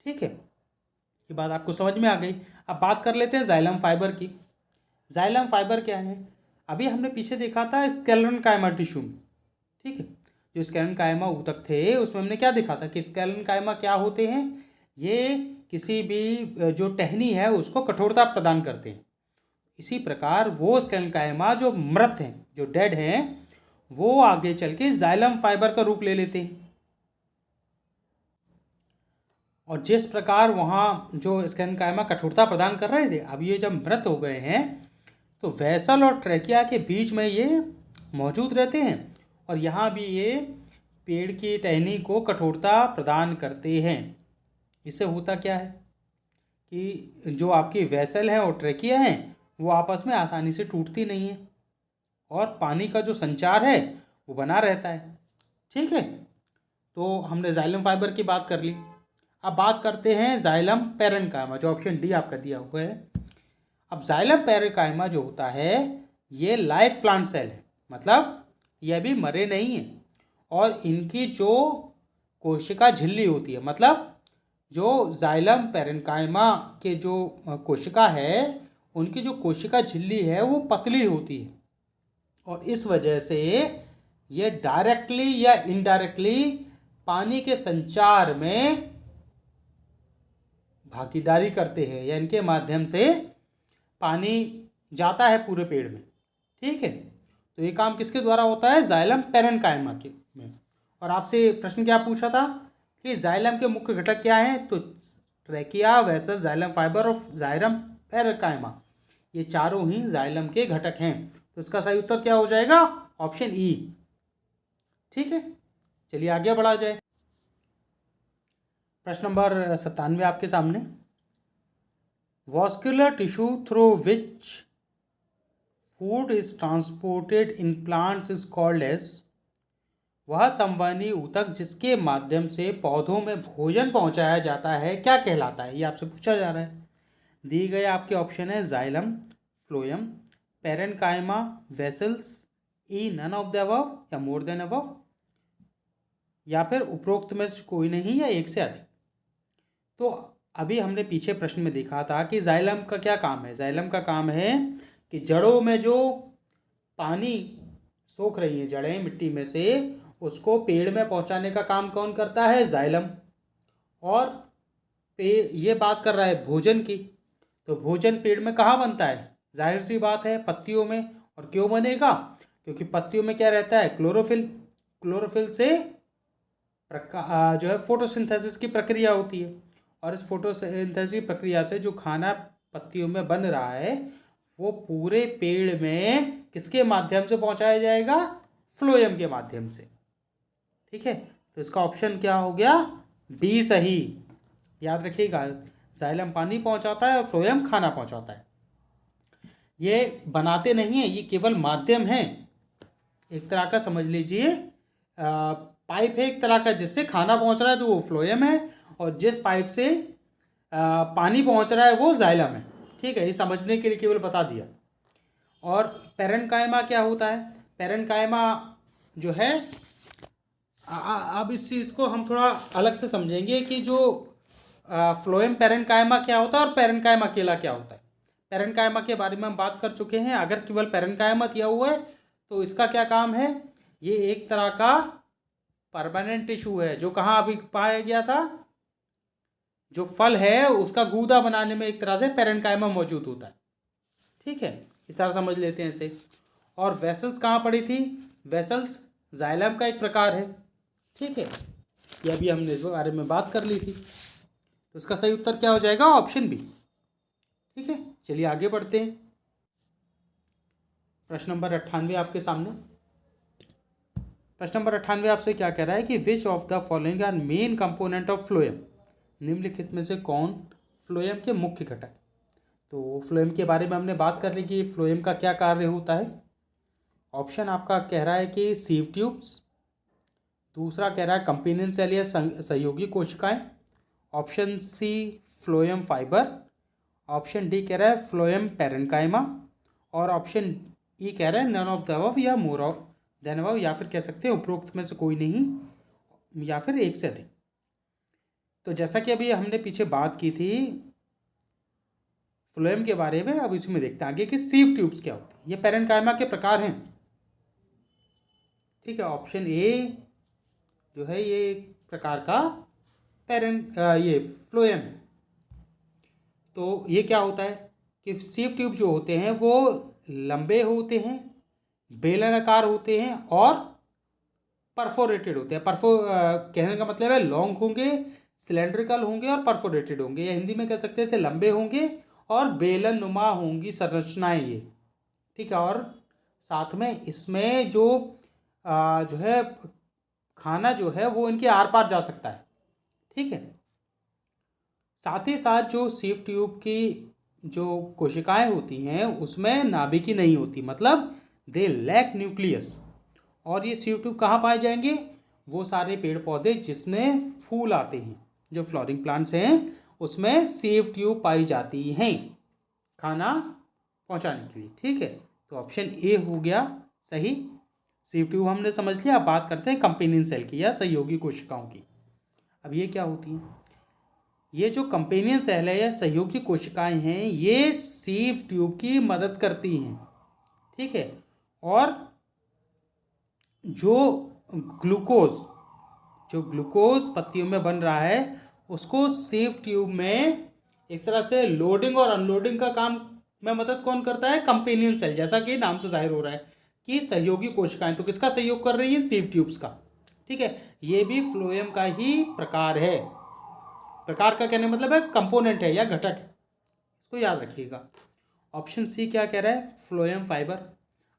ठीक है, ये बात आपको समझ में आ गई। अब बात कर लेते हैं जाइलम फाइबर की। जाइलम फाइबर क्या है? अभी हमने पीछे देखा था स्केलेटन कायमा टिश्यू में, ठीक है। जो स्केलेटन कायमा ऊतक थे उसमें हमने क्या देखा था कि स्केलेटन कायमा क्या होते हैं, ये किसी भी जो टहनी है उसको कठोरता प्रदान करते हैं। इसी प्रकार वो स्केलेटन कायमा जो मृत हैं, जो डेड हैं, वो आगे चल के जाइलम फाइबर का रूप ले लेते हैं। और जिस प्रकार वहाँ जो स्केलेटन कायमा कठोरता प्रदान कर रहे थे, अब ये जब मृत हो गए हैं तो वेसल और ट्रैकिया के बीच में ये मौजूद रहते हैं और यहाँ भी ये पेड़ की टहनी को कठोरता प्रदान करते हैं। इससे होता क्या है कि जो आपकी वेसल है और ट्रैकिया हैं वो आपस में आसानी से टूटती नहीं है और पानी का जो संचार है वो बना रहता है, ठीक है। तो हमने जाइलम फाइबर की बात कर ली। अब बात करते हैं जाइलम पैरेन्काइमा, जो ऑप्शन डी आपका दिया हुआ है। अब जाइलम पैरेन्काइमा जो होता है ये लाइव प्लांट सेल है, मतलब ये अभी मरे नहीं हैं और इनकी जो कोशिका झिल्ली होती है, मतलब जो जाइलम पैरेन्काइमा के जो कोशिका है उनकी जो कोशिका झिल्ली है वो पतली होती है और इस वजह से ये डायरेक्टली या इनडायरेक्टली पानी के संचार में भागीदारी करते हैं या इनके माध्यम से पानी जाता है पूरे पेड़ में, ठीक है। तो ये काम किसके द्वारा होता है? जाइलम पैरेन्काइमा के में। और आपसे प्रश्न क्या पूछा था कि जाइलम के मुख्य घटक क्या हैं? तो ट्रैकिया, वेसल, जाइलम फाइबर और जाइलम पैरेन्काइमा, ये चारों ही जाइलम के घटक हैं। तो इसका सही उत्तर क्या हो जाएगा? ऑप्शन ई, ठीक है। चलिए आगे बढ़ा जाए। प्रश्न नंबर 97 आपके सामने। Vascular tissue through which food is transported in plants is called as, वह संवहनी ऊतक जिसके माध्यम से पौधों में भोजन पहुंचाया जाता है क्या कहलाता है? ये आपसे पूछा जा रहा है। दी गए आपके ऑप्शन है xylem, phloem, parenchyma, vessels, E none of the above या मोर देन अबव, या फिर उपरोक्त में से कोई नहीं या एक से अधिक। तो अभी हमने पीछे प्रश्न में देखा था कि जाइलम का क्या काम है। जाइलम का काम है कि जड़ों में जो पानी सोख रही है जड़ें मिट्टी में से, उसको पेड़ में पहुंचाने का काम कौन करता है? जाइलम। और पेड़ ये बात कर रहा है भोजन की, तो भोजन पेड़ में कहाँ बनता है? जाहिर सी बात है पत्तियों में। और क्यों बनेगा? क्योंकि पत्तियों में क्या रहता है? क्लोरोफिल। क्लोरोफिल से जो है फोटोसिंथेसिस की प्रक्रिया होती है और इस फोटोसिंथेसिस प्रक्रिया से जो खाना पत्तियों में बन रहा है वो पूरे पेड़ में किसके माध्यम से पहुंचाया जाएगा? फ्लोएम के माध्यम से, ठीक है। तो इसका ऑप्शन क्या हो गया? बी सही। याद रखिएगा, जाइलम पानी पहुंचाता है और फ्लोएम खाना पहुंचाता है। ये बनाते नहीं है, ये केवल माध्यम है, एक तरह का समझ लीजिए पाइप है एक तरह का, जिससे खाना पहुंच रहा है तो वो फ्लोएम है और जिस पाइप से पानी पहुंच रहा है वो जाइलम है, ठीक है। ये समझने के लिए केवल बता दिया। और पैरेन्काइमा क्या होता है? पैरेन्काइमा जो है अब इस चीज़ को हम थोड़ा अलग से समझेंगे कि जो फ्लोएम पैरेन्काइमा क्या होता है और पैरेन्काइमा अकेला क्या होता है। पैरेन्काइमा के बारे में हम बात कर चुके हैं। अगर केवल पैरेन्काइमा दिया हुआ है तो इसका क्या काम है? ये एक तरह का परमानेंट टिश्यू है जो कहाँ अभी पाया गया था, जो फल है उसका गूदा बनाने में एक तरह से पैरेन्काइमा मौजूद होता है, ठीक है। इस तरह समझ लेते हैं इसे। और वेसल्स कहाँ पड़ी थी? वेसल्स जाइलम का एक प्रकार है, ठीक है। ये अभी हमने इस बारे में बात कर ली थी। तो इसका सही उत्तर क्या हो जाएगा? ऑप्शन बी, ठीक है। चलिए आगे बढ़ते हैं। प्रश्न नंबर 98 आपके सामने। प्रश्न नंबर 98 आपसे क्या कह रहा है कि which of the following are main component of phloem, निम्नलिखित में से कौन फ्लोएम के मुख्य घटक। तो फ्लोएम के बारे में हमने बात कर ली कि फ्लोएम का क्या कार्य होता है। ऑप्शन आपका कह रहा है कि सीव ट्यूब्स, दूसरा कह रहा है कंपेनियन सेल या सहयोगी कोशिकाएं, option C phloem fibre, option D कह रहा है फ्लोएम पैरेन्काइमा और ऑप्शन ई कह रहा है नन ऑफ द अबव या मोर ऑफ देन अबव, या फिर कह सकते हैं उपरोक्त में से कोई नहीं या फिर एक से अधिक। तो जैसा कि अभी हमने पीछे बात की थी फ्लोएम के बारे में, अब इसमें देखते हैं आगे कि सीव ट्यूब्स क्या होती है। ये पैरेन्काइमा के प्रकार हैं, ठीक है। ऑप्शन ए जो है ये एक प्रकार का ये फ्लोएम है। तो ये क्या होता है कि सीव ट्यूब जो होते हैं वो लंबे होते हैं, बेलनाकार होते हैं और परफोरेटेड होते हैं। कहने का मतलब है लॉन्ग होंगे, सिलेंड्रिकल होंगे और परफोरेटेड होंगे, या हिंदी में कह सकते हैं इसे लंबे होंगे और बेलन नुमा होंगी संरचनाएं ये, ठीक है। और साथ में इसमें जो है खाना जो है वो इनके आर पार जा सकता है, ठीक है। साथ ही साथ जो सीव ट्यूब की जो कोशिकाएं होती हैं उसमें नाभिकी नहीं होती, मतलब दे लैक न्यूक्लियस। और ये सीव ट्यूब कहाँ पाए जाएंगे? वो सारे पेड़ पौधे जिसमें फूल आते हैं, जो फ्लावरिंग प्लांट्स हैं उसमें सीव ट्यूब पाई जाती हैं खाना पहुंचाने के लिए, ठीक है। तो ऑप्शन ए हो गया सही। सीव ट्यूब हमने समझ लिया। अब बात करते हैं कंपेनियन सेल की या सहयोगी कोशिकाओं की। अब ये क्या होती हैं? ये जो कंपेनियन सेल है या सहयोगी कोशिकाएं हैं ये सीव ट्यूब की मदद करती हैं, ठीक है। और जो ग्लूकोज पत्तियों में बन रहा है उसको सीव ट्यूब में एक तरह से लोडिंग और अनलोडिंग का काम में मदद कौन करता है? Companion cell. जैसा कि नाम से जाहिर हो रहा है कि सहयोगी कोशिकाएं, तो किसका सहयोग कर रही है? सीव ट्यूब्स का, ठीक है। ये भी फ्लोएम का ही प्रकार है। प्रकार का कहने मतलब है कंपोनेंट है या घटक है, इसको याद रखिएगा। ऑप्शन सी क्या कह रहा है? Phloem fibre.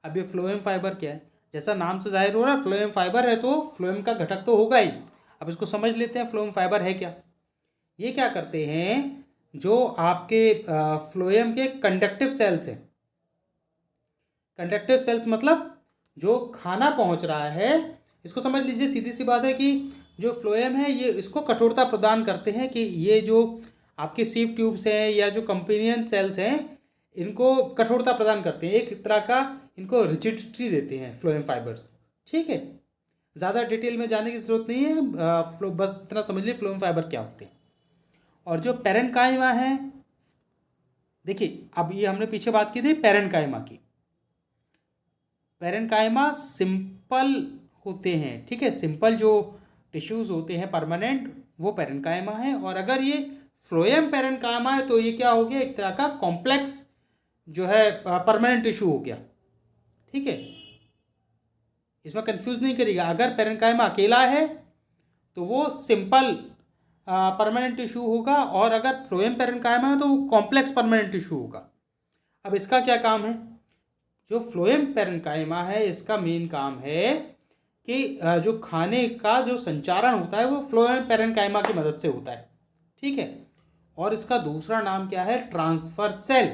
अब ये फ्लोएम फाइबर क्या है? जैसा नाम से जाहिर हो रहा है फ्लोएम फाइबर है तो फ्लोएम का घटक तो होगा ही। अब इसको समझ लेते हैं फ्लोएम फाइबर है क्या। ये क्या करते हैं, जो आपके फ्लोएम के कंडक्टिव सेल्स हैं, कंडक्टिव सेल्स मतलब जो खाना पहुंच रहा है, इसको समझ लीजिए सीधी सी बात है कि जो फ्लोएम है ये इसको कठोरता प्रदान करते हैं कि ये जो आपके सीव ट्यूब्स हैं या जो कंपेनियन सेल्स हैं इनको कठोरता प्रदान करते हैं, एक तरह का इनको रिजिडिटी देते हैं फ्लोएम फाइबर्स, ठीक है। ज़्यादा डिटेल में जाने की ज़रूरत नहीं है, बस इतना समझ लीजिए फ्लोएम फाइबर क्या होते हैं। और जो पैरेन्काइमा है, देखिए अब ये हमने पीछे बात की थी पैरेन्काइमा की। पैरेन्काइमा सिंपल होते हैं, ठीक है। सिंपल जो टिश्यूज़ होते हैं परमानेंट वो पैरेन्काइमा है। और अगर ये फ्लोएम पैरेन्काइमा है तो ये क्या हो गया? एक तरह का कॉम्प्लेक्स जो है परमानेंट टिश्यू हो गया, ठीक है। इसमें कंफ्यूज नहीं करिएगा। अगर पैरेन्काइमा अकेला है तो वो सिंपल परमानेंट टिश्यू होगा, और अगर फ्लोएम पैरेन्काइमा है तो वो कॉम्प्लेक्स परमानेंट टिश्यू होगा। अब इसका क्या काम है? जो फ्लोएम पैरेन्काइमा है इसका मेन काम है कि जो खाने का जो संचारण होता है वो फ्लोएम पैरेन्काइमा की मदद से होता है, ठीक है। और इसका दूसरा नाम क्या है? Transfer cell.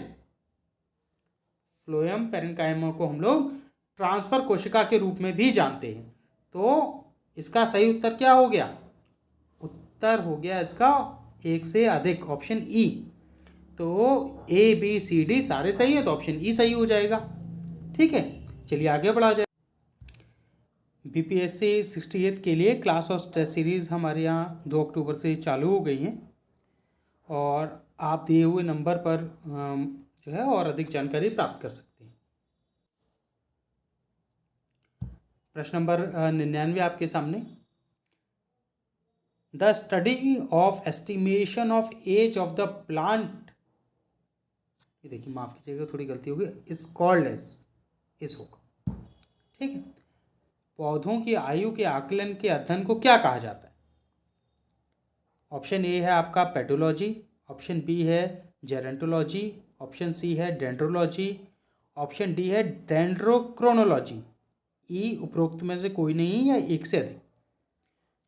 फ्लोएम पैरेन्काइमा को हम लोग ट्रांसफर कोशिका के रूप में भी जानते हैं। तो इसका सही उत्तर क्या हो गया? उत्तर हो गया इसका एक से अधिक, ऑप्शन ई। तो ए बी सी डी सारे सही है तो ऑप्शन ई सही हो जाएगा, ठीक है। चलिए आगे बढ़ा जाए। बीपीएससी 68 के लिए क्लास और टेस्ट सीरीज़ हमारे यहाँ 2 अक्टूबर से चालू हो गई हैं, और आप दिए हुए नंबर पर जो है और अधिक जानकारी प्राप्त कर सकते हैं। प्रश्न नंबर 99 आपके सामने। The study of estimation of age of the plant, ये देखिए माफ़ कीजिएगा थोड़ी गलती होगी, इज कॉल्ड एज, इस होगा, ठीक है। पौधों की आयु के आकलन के अध्ययन को क्या कहा जाता है? ऑप्शन ए है आपका पेडोलॉजी, ऑप्शन बी है जेरेंटोलॉजी, ऑप्शन सी है डेंड्रोलॉजी, ऑप्शन डी है डेंड्रोक्रोनोलॉजी। ई उपरोक्त में से कोई नहीं या एक से अधिक।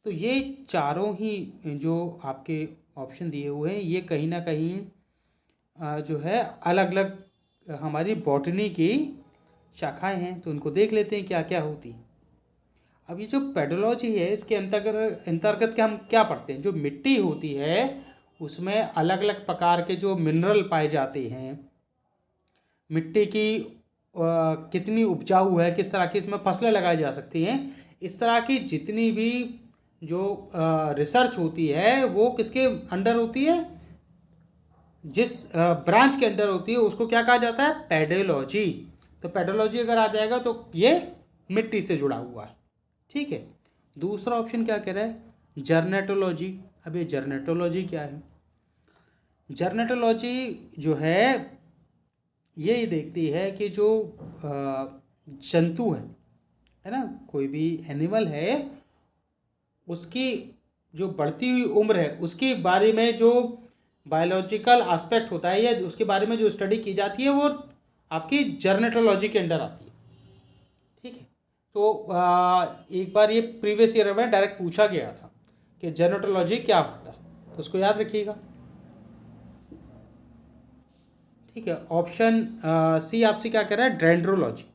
तो ये चारों ही जो आपके ऑप्शन दिए हुए हैं ये कहीं ना कहीं जो है अलग अलग हमारी बॉटनी की शाखाएं हैं, तो उनको देख लेते हैं क्या क्या होती। अब ये जो पेडोलॉजी है इसके अंतर्गत के हम क्या पढ़ते हैं? जो मिट्टी होती है उसमें अलग अलग प्रकार के जो मिनरल पाए जाते हैं, मिट्टी की कितनी उपजाऊ है, किस तरह की इसमें फसलें लगाई जा सकती हैं, इस तरह की जितनी भी जो रिसर्च होती है वो किसके अंडर होती है, जिस ब्रांच के अंडर होती है उसको क्या कहा जाता है, पेडोलॉजी। तो पेडोलॉजी अगर आ जाएगा तो ये मिट्टी से जुड़ा हुआ है। ठीक है। दूसरा ऑप्शन क्या कह रहा है, जर्नेटोलॉजी। अब ये जर्नेटोलॉजी क्या है, जर्नेटोलॉजी जो है ये देखती है कि जो जंतु है ना, कोई भी एनिमल है, उसकी जो बढ़ती हुई उम्र है उसके बारे में जो बायोलॉजिकल एस्पेक्ट होता है या उसके बारे में जो स्टडी की जाती है वो आपकी जर्नेटोलॉजी के अंडर आती है। ठीक है। तो एक बार ये प्रीवियस ईयर में डायरेक्ट पूछा गया था कि जर्नेटोलॉजी क्या होता है, तो उसको याद रखिएगा। ठीक है। ऑप्शन सी आपसे क्या कह रहा है, डेंड्रोलॉजी।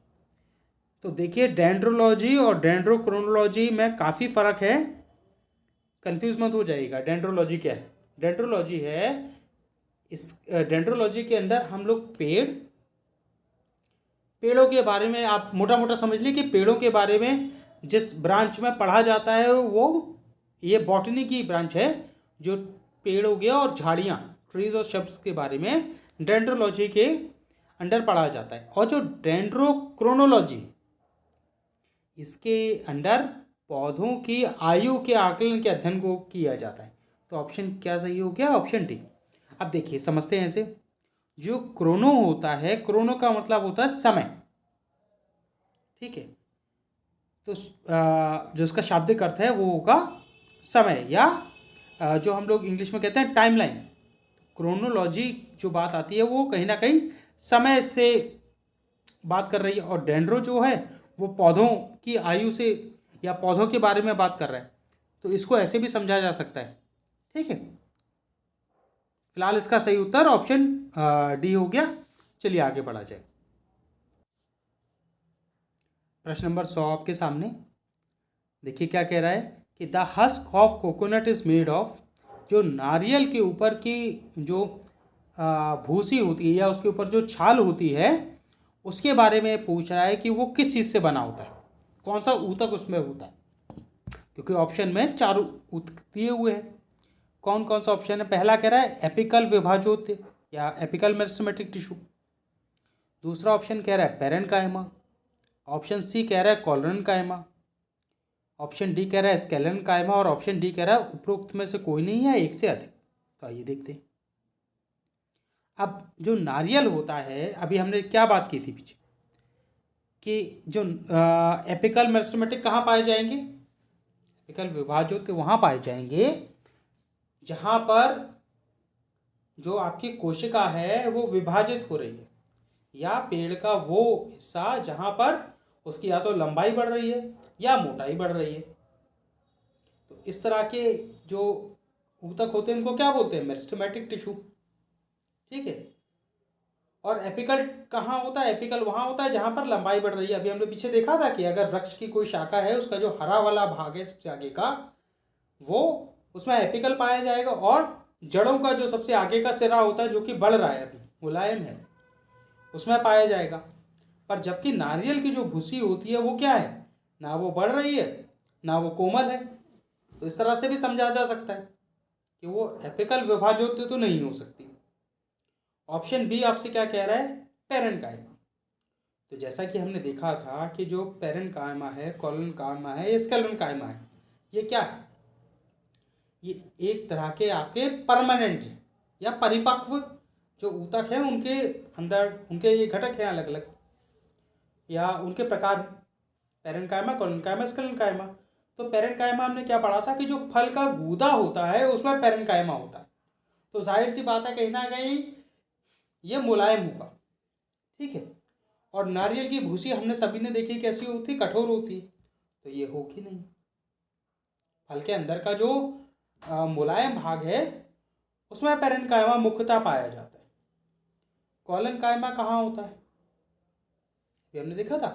तो देखिए डेंड्रोलॉजी और डेंड्रोक्रोनोलॉजी में काफ़ी फ़र्क है, कंफ्यूज मत हो जाइएगा। डेंड्रोलॉजी क्या है, डेंड्रोलॉजी है इस डेंड्रोलॉजी के अंदर हम लोग पेड़ों के बारे में आप मोटा मोटा समझ लीजिए कि पेड़ों के बारे में जिस ब्रांच में पढ़ा जाता है वो ये बॉटनी की ब्रांच है, जो पेड़ हो गया और झाड़ियाँ, ट्रीज और शब्स के बारे में डेंड्रोलॉजी के अंडर पढ़ा जाता है। और जो डेंड्रोक्रोनोलॉजी, इसके अंडर पौधों की आयु के आकलन के अध्ययन को किया जाता है। तो ऑप्शन क्या सही हो गया, ऑप्शन डी। अब देखिए समझते हैं इसे। जो क्रोनो होता है, क्रोनो का मतलब होता है समय। ठीक है। तो जो उसका शाब्दिक अर्थ है वो होगा समय, या जो हम लोग इंग्लिश में कहते हैं टाइमलाइन। क्रोनोलॉजी जो बात आती है वो कहीं ना कहीं समय से बात कर रही है, और डेंड्रो जो है वो पौधों की आयु से या पौधों के बारे में बात कर रहा है। तो इसको ऐसे भी समझा जा सकता है। ठीक है। फिलहाल इसका सही उत्तर ऑप्शन डी हो गया। चलिए आगे बढ़ा जाए। प्रश्न नंबर 100 आपके सामने। देखिए क्या कह रहा है कि the husk of coconut is made of. जो नारियल के ऊपर की जो भूसी होती है या उसके ऊपर जो छाल होती है उसके बारे में पूछ रहा है कि वो किस चीज़ से बना होता है, कौन सा ऊतक उसमें होता है। क्योंकि ऑप्शन में 4 ऊतक दिए हुए हैं। कौन कौन सा ऑप्शन है, पहला कह रहा है एपिकल विभाजोत्य या एपिकल मेरिस्टेमेटिक टिश्यू। दूसरा ऑप्शन कह रहा है पेरेन्काइमा। ऑप्शन सी कह रहा है कॉलोरेन्काइमा। ऑप्शन डी कह रहा है स्केलेन्काइमा। और ऑप्शन डी कह रहा है उपरोक्त में से कोई नहीं है, एक से अधिक। तो आइए देखते हैं। अब जो नारियल होता है, अभी हमने क्या बात की थी पीछे कि जो एपिकल मेरिस्टेमेटिक कहाँ पाए जाएंगे, एपिकल विभाजोत्य वहाँ पाए जाएंगे जहाँ पर जो आपकी कोशिका है वो विभाजित हो रही है, या पेड़ का वो हिस्सा जहाँ पर उसकी या तो लंबाई बढ़ रही है या मोटाई बढ़ रही है। तो इस तरह के जो ऊतक होते हैं उनको क्या बोलते हैं, मेरिस्टेमेटिक टिश्यू। ठीक है। और एपिकल कहाँ होता है, एपिकल वहाँ होता है जहाँ पर लंबाई बढ़ रही है। अभी हमने पीछे देखा था कि अगर वृक्ष की कोई शाखा है, उसका जो हरा वाला भाग है सबसे आगे का, वो उसमें एपिकल पाया जाएगा। और जड़ों का जो सबसे आगे का सिरा होता है जो कि बढ़ रहा है, अभी मुलायम है, उसमें पाया जाएगा। पर जबकि नारियल की जो भूसी होती है वो क्या है, ना वो बढ़ रही है ना वो कोमल है। तो इस तरह से भी समझा जा सकता है कि वो एपिकल विभाजोत्य तो नहीं हो सकती। ऑप्शन बी आपसे क्या कह रहा है, पेरेन्काइमा। तो जैसा कि हमने देखा था कि जो पेरेन्काइमा है, कॉलोरेन्काइमा है, स्केलेन्काइमा है, ये क्या है, ये एक तरह के आपके परमानेंट है या परिपक्व जो ऊतक है, उनके अंदर उनके ये घटक हैं अलग अलग या उनके प्रकार हैं, पेरेन्काइमा, कॉलोरेन्काइमा, स्केलेन्काइमा। तो पेरेन्काइमा हमने क्या पढ़ा था कि जो फल का गूदा होता है उसमें पेरेन्काइमा होता है। तो जाहिर सी बात है कहीं ना कहीं ये मुलायम होगा। ठीक है। और नारियल की भूसी हमने सभी ने देखी कैसी होती, कठोर होती। तो ये होगी नहीं। फल के अंदर का जो मुलायम भाग है उसमें पेरेन्काइमा मुख्यतः पाया जाता है। कॉलोरेन्काइमा कहाँ होता है, ये हमने देखा था।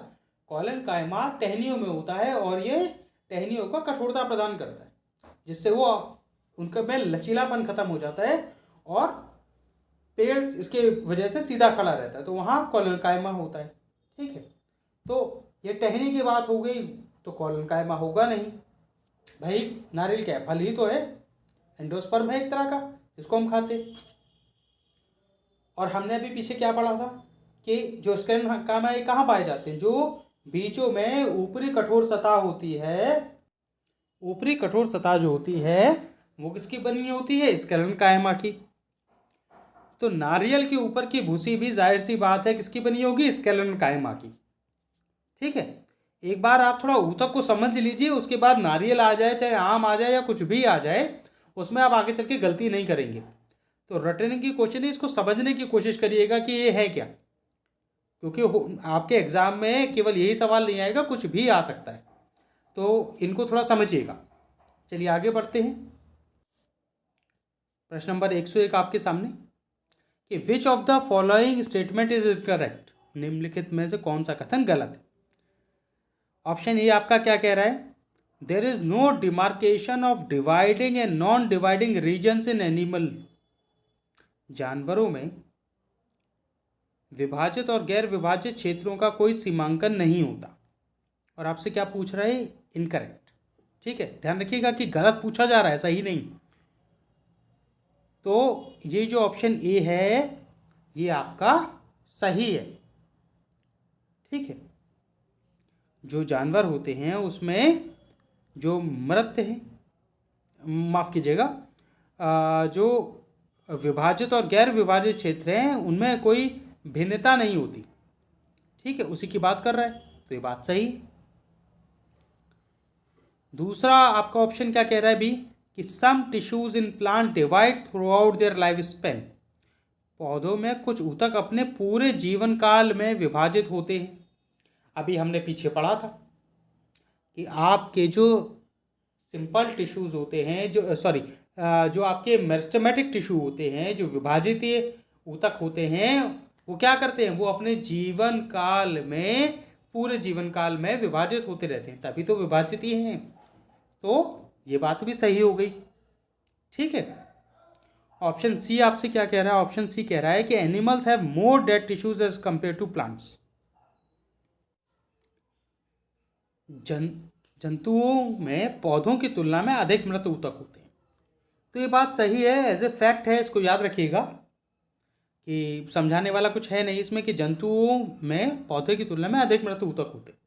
कॉलोरेन्काइमा टहनियों में होता है और ये टहनियों को कठोरता प्रदान करता है, जिससे वो उनके में लचीलापन खत्म हो जाता है और पेड़ इसके वजह से सीधा खड़ा रहता है। तो वहाँ कॉलोरेन्काइमा होता है। ठीक है। तो ये टहनी की बात हो गई, तो कॉलोरेन्काइमा होगा नहीं। भाई नारियल क्या है, फल ही तो है, एंडोस्पर्म है एक तरह का, इसको हम खाते हैं। और हमने अभी पीछे क्या पढ़ा था कि जो स्क्लेरन कायमा ये कहाँ पाए जाते हैं, जो बीजों में ऊपरी कठोर सतह होती है, ऊपरी कठोर सतह जो होती है वो किसकी बनी होती है, स्क्लेरन कायमा की। तो नारियल के ऊपर की भूसी भी जाहिर सी बात है किसकी बनी होगी, स्क्लेरन कायमा की। ठीक है, एक बार आप थोड़ा ऊतक को समझ लीजिए, उसके बाद नारियल आ जाए चाहे आम आ जाए या कुछ भी आ जाए, उसमें आप आगे चल के गलती नहीं करेंगे। तो रटने की क्वेश्चन है, इसको समझने की कोशिश करिएगा कि ये है क्या, क्योंकि आपके एग्जाम में केवल यही सवाल नहीं आएगा, कुछ भी आ सकता है, तो इनको थोड़ा समझिएगा। चलिए आगे बढ़ते हैं। प्रश्न नंबर 101 आपके सामने कि which of the following statement is incorrect, निम्नलिखित में से कौन सा कथन गलत है। ऑप्शन ए आपका क्या कह रहा है, there is no demarcation of dividing and non dividing regions in animal, जानवरों में विभाजित और गैर विभाजित क्षेत्रों का कोई सीमांकन नहीं होता। और आपसे क्या पूछ रहा है, इनकरेक्ट। ठीक है, ध्यान रखिएगा कि गलत पूछा जा रहा है, सही नहीं। तो ये जो ऑप्शन ए है ये आपका सही है। ठीक है, जो जानवर होते हैं उसमें जो मृत हैं, माफ़ कीजिएगा, जो विभाजित और गैर विभाजित क्षेत्र हैं उनमें कोई भिन्नता नहीं होती। ठीक है, उसी की बात कर रहा है, तो ये बात सही है। दूसरा आपका ऑप्शन क्या कह रहा है भी कि some tissues in plant divide throughout their life span, पौधों में कुछ ऊतक अपने पूरे जीवन काल में विभाजित होते हैं। अभी हमने पीछे पढ़ा था कि आपके जो सिंपल टिश्यूज होते हैं, जो आपके मेरिस्टेमेटिक टिश्यू होते हैं, जो विभाजित ऊतक होते हैं, वो क्या करते हैं, वो अपने जीवन काल में, पूरे जीवन काल में विभाजित होते रहते हैं, तभी तो विभाजित ही हैं। तो ये बात भी सही हो गई। ठीक है, ऑप्शन सी आपसे क्या कह रहा है, ऑप्शन सी कह रहा है कि animals have more dead tissues as compare to plants, जंतुओं में पौधों की तुलना में अधिक मृत ऊतक होते हैं। तो ये बात सही है, एज ए फैक्ट है, इसको याद रखिएगा कि समझाने वाला कुछ है नहीं इसमें, कि जंतुओं में पौधे की तुलना में अधिक मृत ऊतक होते हैं।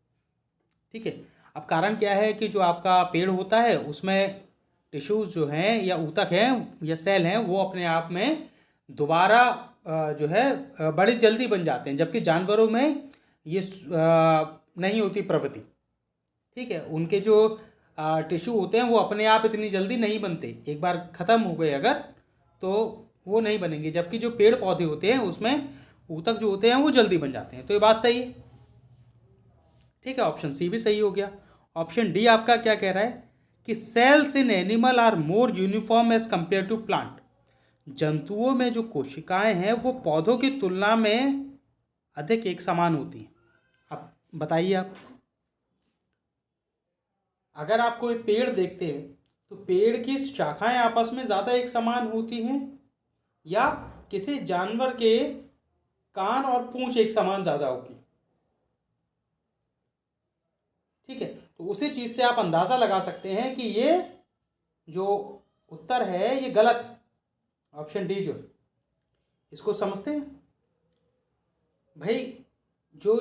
ठीक है, अब कारण क्या है कि जो आपका पेड़ होता है उसमें टिश्यूज जो हैं या ऊतक हैं या सेल हैं वो अपने आप में दोबारा जो है बड़ी जल्दी बन जाते हैं, जबकि जानवरों में ये नहीं होती प्रवृत्ति। ठीक है, उनके जो टिश्यू होते हैं वो अपने आप इतनी जल्दी नहीं बनते, एक बार ख़त्म हो गए अगर तो वो नहीं बनेंगे, जबकि जो पेड़ पौधे होते हैं उसमें ऊतक जो होते हैं वो जल्दी बन जाते हैं। तो ये बात सही है। ठीक है, ऑप्शन सी भी सही हो गया। ऑप्शन डी आपका क्या कह रहा है कि cells in animal are more uniform as compare to plant, जंतुओं में जो कोशिकाएं हैं वो पौधों की तुलना में अधिक एक समान होती हैं। अब बताइए आप, अगर आप कोई पेड़ देखते हैं तो पेड़ की शाखाएं आपस में ज़्यादा एक समान होती हैं, या किसी जानवर के कान और पूंछ एक समान ज़्यादा होगी। ठीक है, तो उसी चीज़ से आप अंदाज़ा लगा सकते हैं कि ये जो उत्तर है ये गलत है, ऑप्शन डी जो, इसको समझते हैं भाई। जो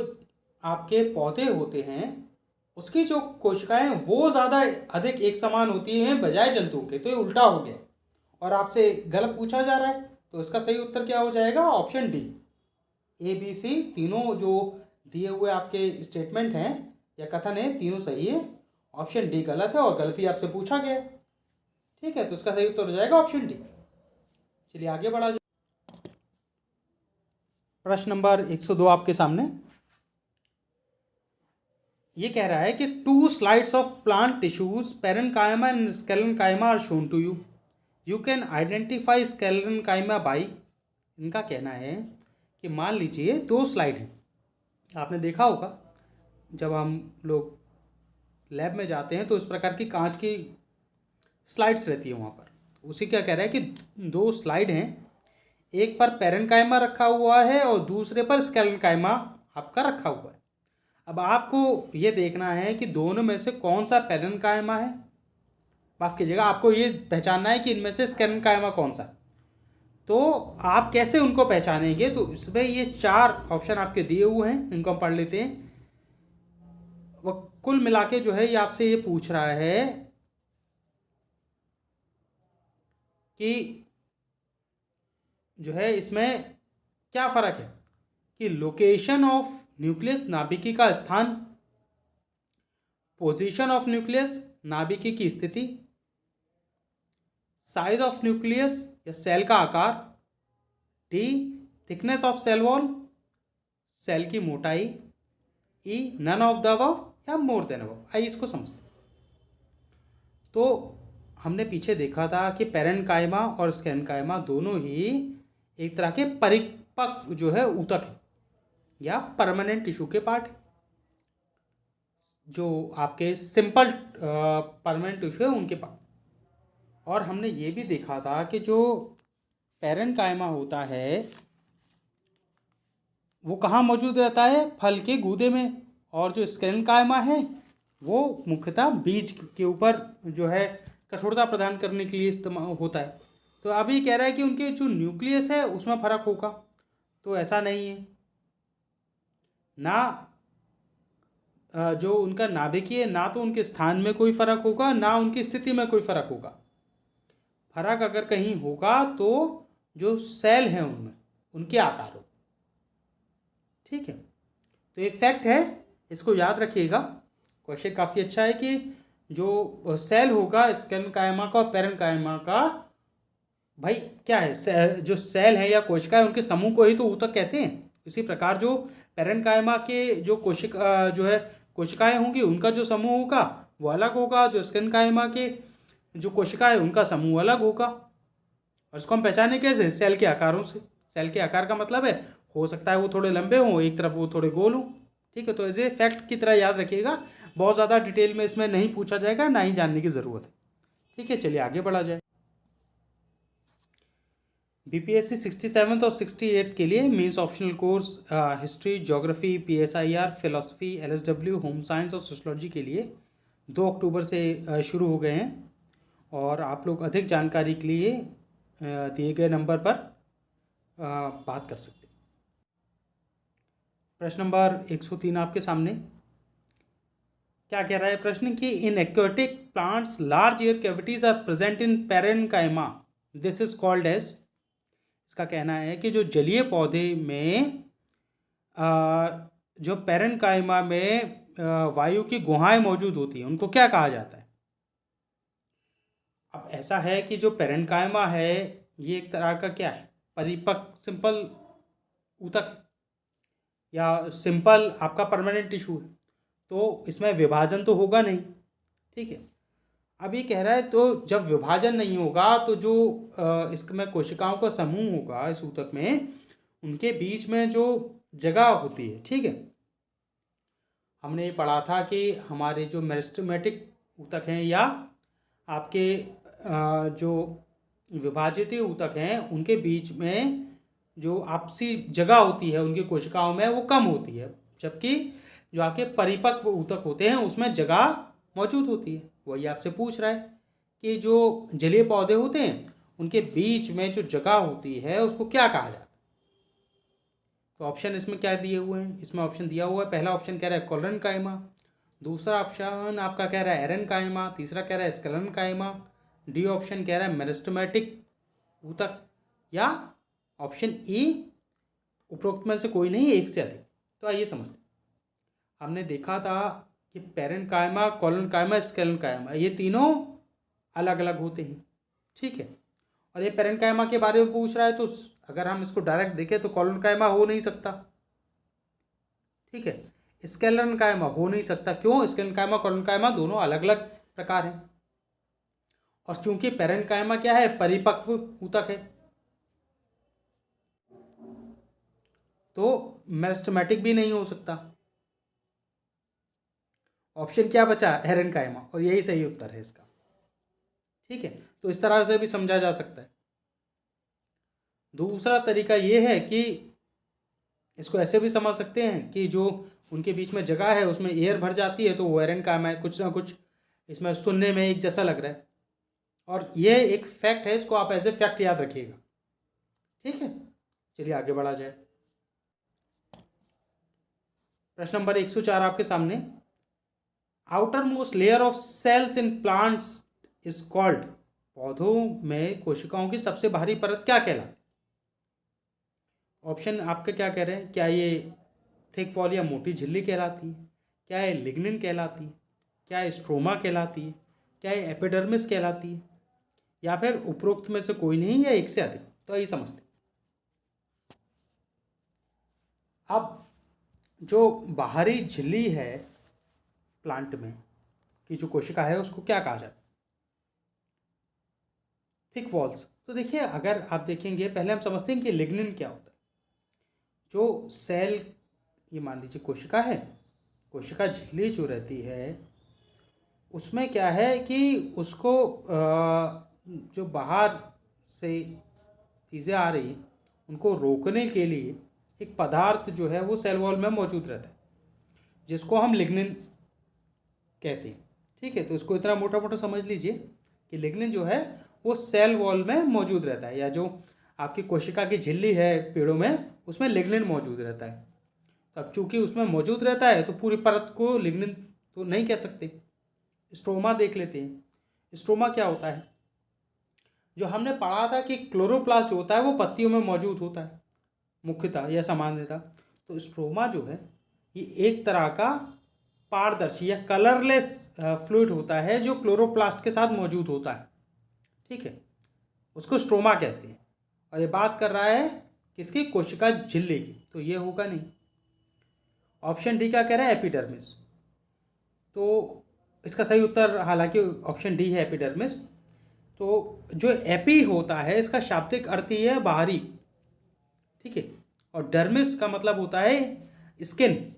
आपके पौधे होते हैं उसकी जो कोशिकाएं वो ज़्यादा अधिक एक समान होती हैं बजाय जंतुओं के, तो ये उल्टा हो गया और आपसे गलत पूछा जा रहा है। तो इसका सही उत्तर क्या हो जाएगा, option D. A B C तीनों जो दिए हुए आपके स्टेटमेंट हैं या कथन है तीनों सही है, ऑप्शन डी गलत है और गलती आपसे पूछा गया। ठीक है, तो इसका सही उत्तर हो जाएगा ऑप्शन डी। चलिए आगे बढ़ा जाए। प्रश्न नंबर 102 आपके सामने ये कह रहा है कि 2 slides of plant tissues parenchyma and sclerenchyma are shown to you, you can identify sclerenchyma by. इनका कहना है कि मान लीजिए 2 स्लाइड हैं, आपने देखा होगा जब हम लोग लैब में जाते हैं तो इस प्रकार की कांच की स्लाइड्स रहती है वहाँ पर। उसी क्या कह रहा है कि 2 स्लाइड हैं, एक पर पेरेन्काइमा रखा हुआ है और दूसरे पर स्केलेन्काइमा आपका रखा हुआ है। अब आपको ये देखना है कि दोनों में से कौन सा पेरेन्काइमा है माफ़ कीजिएगा, आपको ये पहचानना है कि इनमें से स्केलन कायमा कौन सा है। तो आप कैसे उनको पहचानेंगे, तो इसमें ये 4 ऑप्शन आपके दिए हुए हैं, इनको हम पढ़ लेते हैं। वो कुल मिला के जो है ये आपसे ये पूछ रहा है कि जो है इसमें क्या फ़र्क है, कि लोकेशन ऑफ न्यूक्लियस नाभिकी का स्थान, पोजीशन ऑफ न्यूक्लियस नाभिकी की स्थिति, साइज ऑफ न्यूक्लियस या सेल का आकार, D thickness of cell wall, cell की मोटाई, E none of the above या मोर देन अबव। आइए इसको समझते हैं। तो हमने पीछे देखा था कि पैरेन्काइमा और स्केलेन्काइमा दोनों ही एक तरह के परिपक्व जो है ऊतक है या परमानेंट टिश्यू के पार्ट है। जो आपके सिंपल परमानेंट टिश्यू है उनके पार्ट। और हमने ये भी देखा था कि जो पैरेन्काइमा होता है वो कहाँ मौजूद रहता है, फल के गूदे में, और जो स्केलेन्काइमा है वो मुख्यतः बीज के ऊपर जो है कठोरता प्रदान करने के लिए इस्तेमाल होता है। तो अभी कह रहा है कि उनके जो न्यूक्लियस है उसमें फ़र्क होगा, तो ऐसा नहीं है ना। जो उनका नाभिकीय, ना तो उनके स्थान में कोई फ़र्क होगा ना उनकी स्थिति में कोई फ़र्क होगा। फ़र्क अगर कहीं होगा तो जो सेल हैं उनमें उनके आकार हो। ठीक है, तो ये फैक्ट है, इसको याद रखिएगा। क्वेश्चन काफ़ी अच्छा है कि जो सेल होगा स्केलेन्काइमा का और पैरेन्काइमा का, भाई क्या है, जो सेल है या कोशिकाएं उनके समूह को ही तो ऊतक कहते हैं। इसी प्रकार जो पैरेन्काइमा के जो जो है कोशिकाएं होंगी उनका जो समूह होगा वो अलग होगा, जो स्केलेन्काइमा के जो कोशिकाएं उनका समूह अलग होगा। और इसको हम पहचाने कैसे, सेल के आकारों से। सेल के आकार का मतलब है हो सकता है वो थोड़े लंबे हों, एक तरफ वो थोड़े गोल हों। ठीक है, तो एज ए फैक्ट की तरह याद रखिएगा, बहुत ज़्यादा डिटेल में इसमें नहीं पूछा जाएगा, ना ही जानने की ज़रूरत है। ठीक है, चलिए आगे बढ़ा जाए। बीपीएससी 67 और 68 के लिए means optional course history, geography, PSIR, philosophy, LSW, home science और सोशलॉजी के लिए 2 अक्टूबर से शुरू हो गए हैं। और आप लोग अधिक जानकारी के लिए दिए गए नंबर पर बात कर सकते हैं। प्रश्न नंबर 103 आपके सामने क्या कह रहा है प्रश्न, कि in aquatic plants large air cavities are present in parenchyma, this is called as. इसका कहना है कि जो जलीय पौधे में जो पैरेन्काइमा में वायु की गुहाएं मौजूद होती हैं उनको क्या कहा जाता है। अब ऐसा है कि जो पैरेन्काइमा है ये एक तरह का क्या है, परिपक्व सिंपल ऊतक या सिंपल आपका परमानेंट टिश्यू है, तो इसमें विभाजन तो होगा नहीं। ठीक है, अब ये कह रहा है तो जब विभाजन नहीं होगा तो जो इसमें कोशिकाओं का समूह होगा इस ऊतक में, उनके बीच में जो जगह होती है, ठीक है, हमने ये पढ़ा था कि हमारे जो मेरिस्टेमेटिक ऊतक हैं या आपके जो विभाजित ऊतक हैं उनके बीच में जो आपसी जगह होती है उनकी कोशिकाओं में वो कम होती है, जबकि जो आपके परिपक्व ऊतक होते हैं उसमें जगह मौजूद होती है। वही आपसे पूछ रहा है कि जो जलीय पौधे होते हैं उनके बीच में जो जगह होती है उसको क्या कहा जाता है। तो ऑप्शन इसमें क्या दिए हुए हैं, इसमें ऑप्शन दिया हुआ है, पहला ऑप्शन कह रहा है कोलोरेन्काइमा, दूसरा ऑप्शन आपका कह रहा है एरेन्काइमा, तीसरा कह रहा है स्क्लेरेन्काइमा, डी ऑप्शन कह रहा है मेरिस्टेमेटिक ऊतक, या ऑप्शन ई उपरोक्त में से कोई नहीं, एक से अधिक। तो आइए समझते हैं। हमने देखा था कि पैरेन्काइमा, कोलोरेन्काइमा, स्क्लेरेन्काइमा ये तीनों अलग अलग होते हैं। ठीक है, और ये पैरेन्काइमा के बारे में पूछ रहा है तो अगर हम इसको डायरेक्ट देखें तो कोलोरेन्काइमा हो नहीं सकता। ठीक है, स्क्लेरेन्काइमा हो नहीं सकता। क्यों, स्क्लेरेन्काइमा कोलोरेन्काइमा दोनों अलग अलग प्रकार हैं, और चूंकि पैरेन्काइमा क्या है, परिपक्व ऊतक है, तो मेरिस्टेमेटिक भी नहीं हो सकता। ऑप्शन क्या बचा, एरेन्काइमा, और यही सही उत्तर है इसका। ठीक है, तो इस तरह से भी समझा जा सकता है। दूसरा तरीका ये है कि इसको ऐसे भी समझ सकते हैं कि जो उनके बीच में जगह है उसमें एयर भर जाती है तो वो एरेन्काइमा है। कुछ ना कुछ इसमें सुनने में एक जैसा लग रहा है, और ये एक फैक्ट है, इसको आप एज ए फैक्ट याद रखिएगा। ठीक है, चलिए आगे बढ़ा जाए। प्रश्न नंबर 104 आपके सामने। Outermost layer of cells in plants is called. पौधों में कोशिकाओं की सबसे बाहरी परत क्या कहलाती? ऑप्शन आपके क्या कह रहे हैं? क्या ये थिक वॉल या मोटी झिल्ली कहलाती है? क्या ये लिग्निन कहलाती है? क्या ये स्ट्रोमा कहलाती है? क्या ये एपिडर्मिस कहलाती है? या फिर उपरोक्त में से कोई नहीं या एक से अधिक? तो यही समझते। अब जो बाहरी झिल्ली है प्लांट में की जो कोशिका है उसको क्या कहा जाता है? Thick walls. तो देखिए, अगर आप देखेंगे, पहले हम समझते हैं कि लिग्निन क्या होता है। जो सेल, ये मान लीजिए कोशिका है, कोशिका झिल्ली जो रहती है उसमें क्या है कि उसको जो बाहर से चीज़ें आ रही उनको रोकने के लिए एक पदार्थ जो है वो सेल वॉल में मौजूद रहता है, जिसको हम लिग्निन कहते हैं। ठीक है, तो इसको इतना मोटा मोटा समझ लीजिए कि लिग्निन जो है वो सेल वॉल में मौजूद रहता है, या जो आपकी कोशिका की झिल्ली है पेड़ों में उसमें लिग्निन मौजूद रहता है। तो अब चूंकि उसमें मौजूद रहता है तो पूरी परत को लिग्निन तो नहीं कह सकते। स्ट्रोमा देख लेते हैं। स्ट्रोमा क्या होता है? जो हमने पढ़ा था कि क्लोरोप्लास्ट जो होता है वो पत्तियों में मौजूद होता है मुख्यतः या सामान्यतः। तो स्ट्रोमा जो है ये एक तरह का पारदर्शी या कलरलेस फ्लूइड होता है जो क्लोरोप्लास्ट के साथ मौजूद होता है। ठीक है, उसको स्ट्रोमा कहते हैं। और ये बात कर रहा है किसकी? कोशिका झिल्ली की। तो ये होगा नहीं। ऑप्शन डी क्या कह रहा है? एपिडर्मिस। तो इसका सही उत्तर हालांकि ऑप्शन डी है, एपिडर्मिस। तो जो एपी होता है इसका शाब्दिक अर्थ ही है बाहरी। ठीक है, और डर्मिस का मतलब होता है स्किन,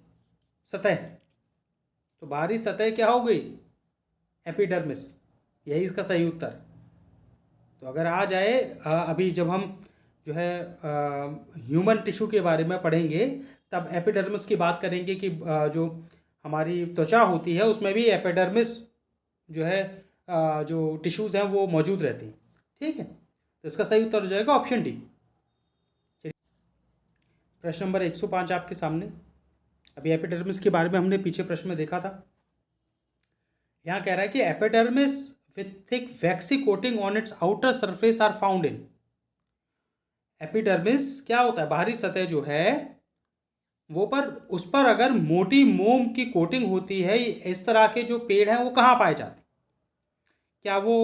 सतह। तो बाहरी सतह क्या हो गई? एपिडर्मिस। यही इसका सही उत्तर। तो अगर आ जाए अभी जब हम जो है ह्यूमन टिश्यू के बारे में पढ़ेंगे तब एपिडर्मिस की बात करेंगे कि जो हमारी त्वचा होती है उसमें भी एपिडर्मिस जो है जो टिश्यूज़ हैं वो मौजूद रहती हैं। ठीक है, तो इसका सही उत्तर हो जाएगा ऑप्शन डी। चलिए, प्रश्न नंबर 105 आपके सामने। अभी एपिडर्मिस के बारे में हमने पीछे प्रश्न में देखा था। यहाँ कह रहा है कि epidermis with thick waxy coating on its outer surface are found in. Epidermis क्या होता है? बाहरी सतह जो है वो पर, उस पर अगर मोटी मोम की कोटिंग होती है, इस तरह के जो पेड़ हैं वो कहाँ पाए जाते हैं? क्या वो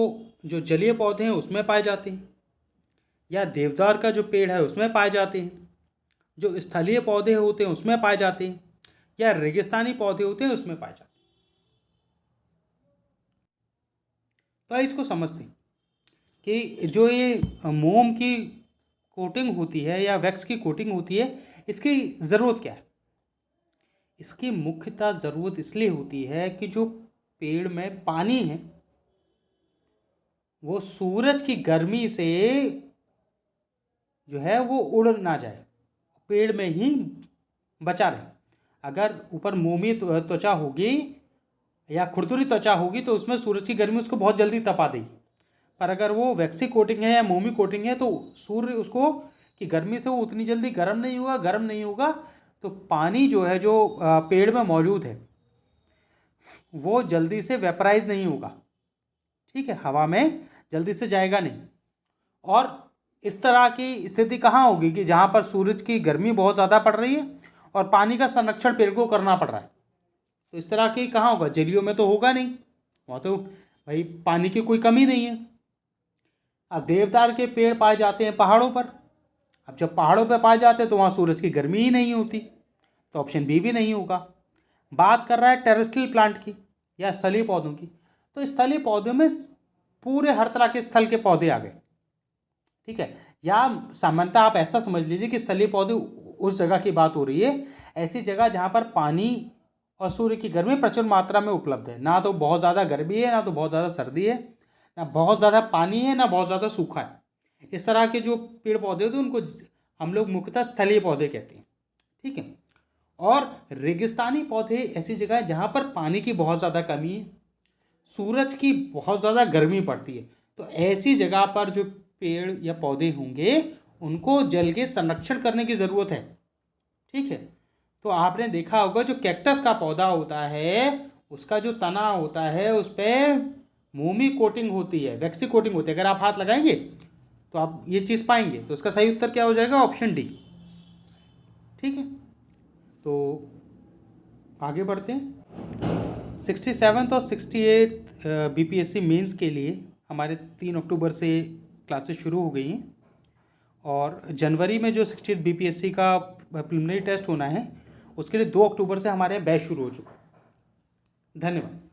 जो जलीय पौधे हैं उसमें पाए जाते हैं, या देवदार का जो पेड़ है उसमें पाए जाते हैं, जो स्थलीय पौधे होते हैं उसमें पाए जाते हैं, या रेगिस्तानी पौधे होते हैं उसमें पाए जाते हैं? तो इसको समझते हैं कि जो ये मोम की कोटिंग होती है या वैक्स की कोटिंग होती है, इसकी ज़रूरत क्या है? इसकी मुख्यतः ज़रूरत इसलिए होती है कि जो पेड़ में पानी है वो सूरज की गर्मी से जो है वो उड़ ना जाए, पेड़ में ही बचा रहे। अगर ऊपर मोमी त्वचा होगी या खुरदुरी त्वचा होगी तो उसमें सूरज की गर्मी उसको बहुत जल्दी तपा देगी। पर अगर वो वैक्सी कोटिंग है या मोमी कोटिंग है तो सूर्य उसको की गर्मी से वो उतनी जल्दी गर्म नहीं होगा। तो पानी जो है जो पेड़ में मौजूद है वो जल्दी से वेपराइज नहीं होगा। ठीक है, हवा में जल्दी से जाएगा नहीं। और इस तरह की स्थिति कहाँ होगी कि जहाँ पर सूरज की गर्मी बहुत ज़्यादा पड़ रही है और पानी का संरक्षण पेड़ को करना पड़ रहा है। तो इस तरह की कहाँ होगा? जलियों में तो होगा नहीं, वहाँ तो भाई पानी की कोई कमी नहीं है। अब देवदार के पेड़ पाए जाते हैं पहाड़ों पर। अब जब पहाड़ों पर पाए जाते हैं तो वहाँ सूरज की गर्मी ही नहीं होती, तो ऑप्शन बी भी नहीं होगा। बात कर रहा है टेरेस्ट्रियल प्लांट की या स्थलीय पौधों की। तो स्थलीय पौधों में पूरे हर तरह के स्थल के पौधे आ गए। ठीक है, या सामान्यतः आप ऐसा समझ लीजिए कि स्थलीय पौधे उस जगह की बात हो रही है, ऐसी जगह जहाँ पर पानी और सूर्य की गर्मी प्रचुर मात्रा में उपलब्ध है। ना तो बहुत ज़्यादा गर्मी है, ना तो बहुत ज़्यादा सर्दी है, ना बहुत ज़्यादा पानी है, ना बहुत ज़्यादा सूखा है। इस तरह के जो पेड़ पौधे होते हैं उनको हम लोग मुख्यतः स्थलीय पौधे कहते हैं। ठीक है, और रेगिस्तानी पौधे ऐसी जगह है जहाँ पर पानी की बहुत ज़्यादा कमी है, सूरज की बहुत ज़्यादा गर्मी पड़ती है, तो ऐसी जगह पर जो पेड़ या पौधे होंगे उनको जल के संरक्षण करने की ज़रूरत है। ठीक है, तो आपने देखा होगा जो कैक्टस का पौधा होता है उसका जो तना होता है उस पर मोमी कोटिंग होती है, वैक्सी कोटिंग होती है। अगर आप हाथ लगाएंगे तो आप ये चीज़ पाएंगे। तो इसका सही उत्तर क्या हो जाएगा? Option D. ठीक है, तो आगे बढ़ते हैं। 67 और 68 बीपीएससी मेंस के लिए हमारे 3 अक्टूबर से क्लासेस शुरू हो गई हैं और जनवरी में जो 68 बीपीएससी का प्रिलिमिनरी टेस्ट होना है उसके लिए 2 अक्टूबर से हमारे यहाँ बैच शुरू हो चुका है। धन्यवाद।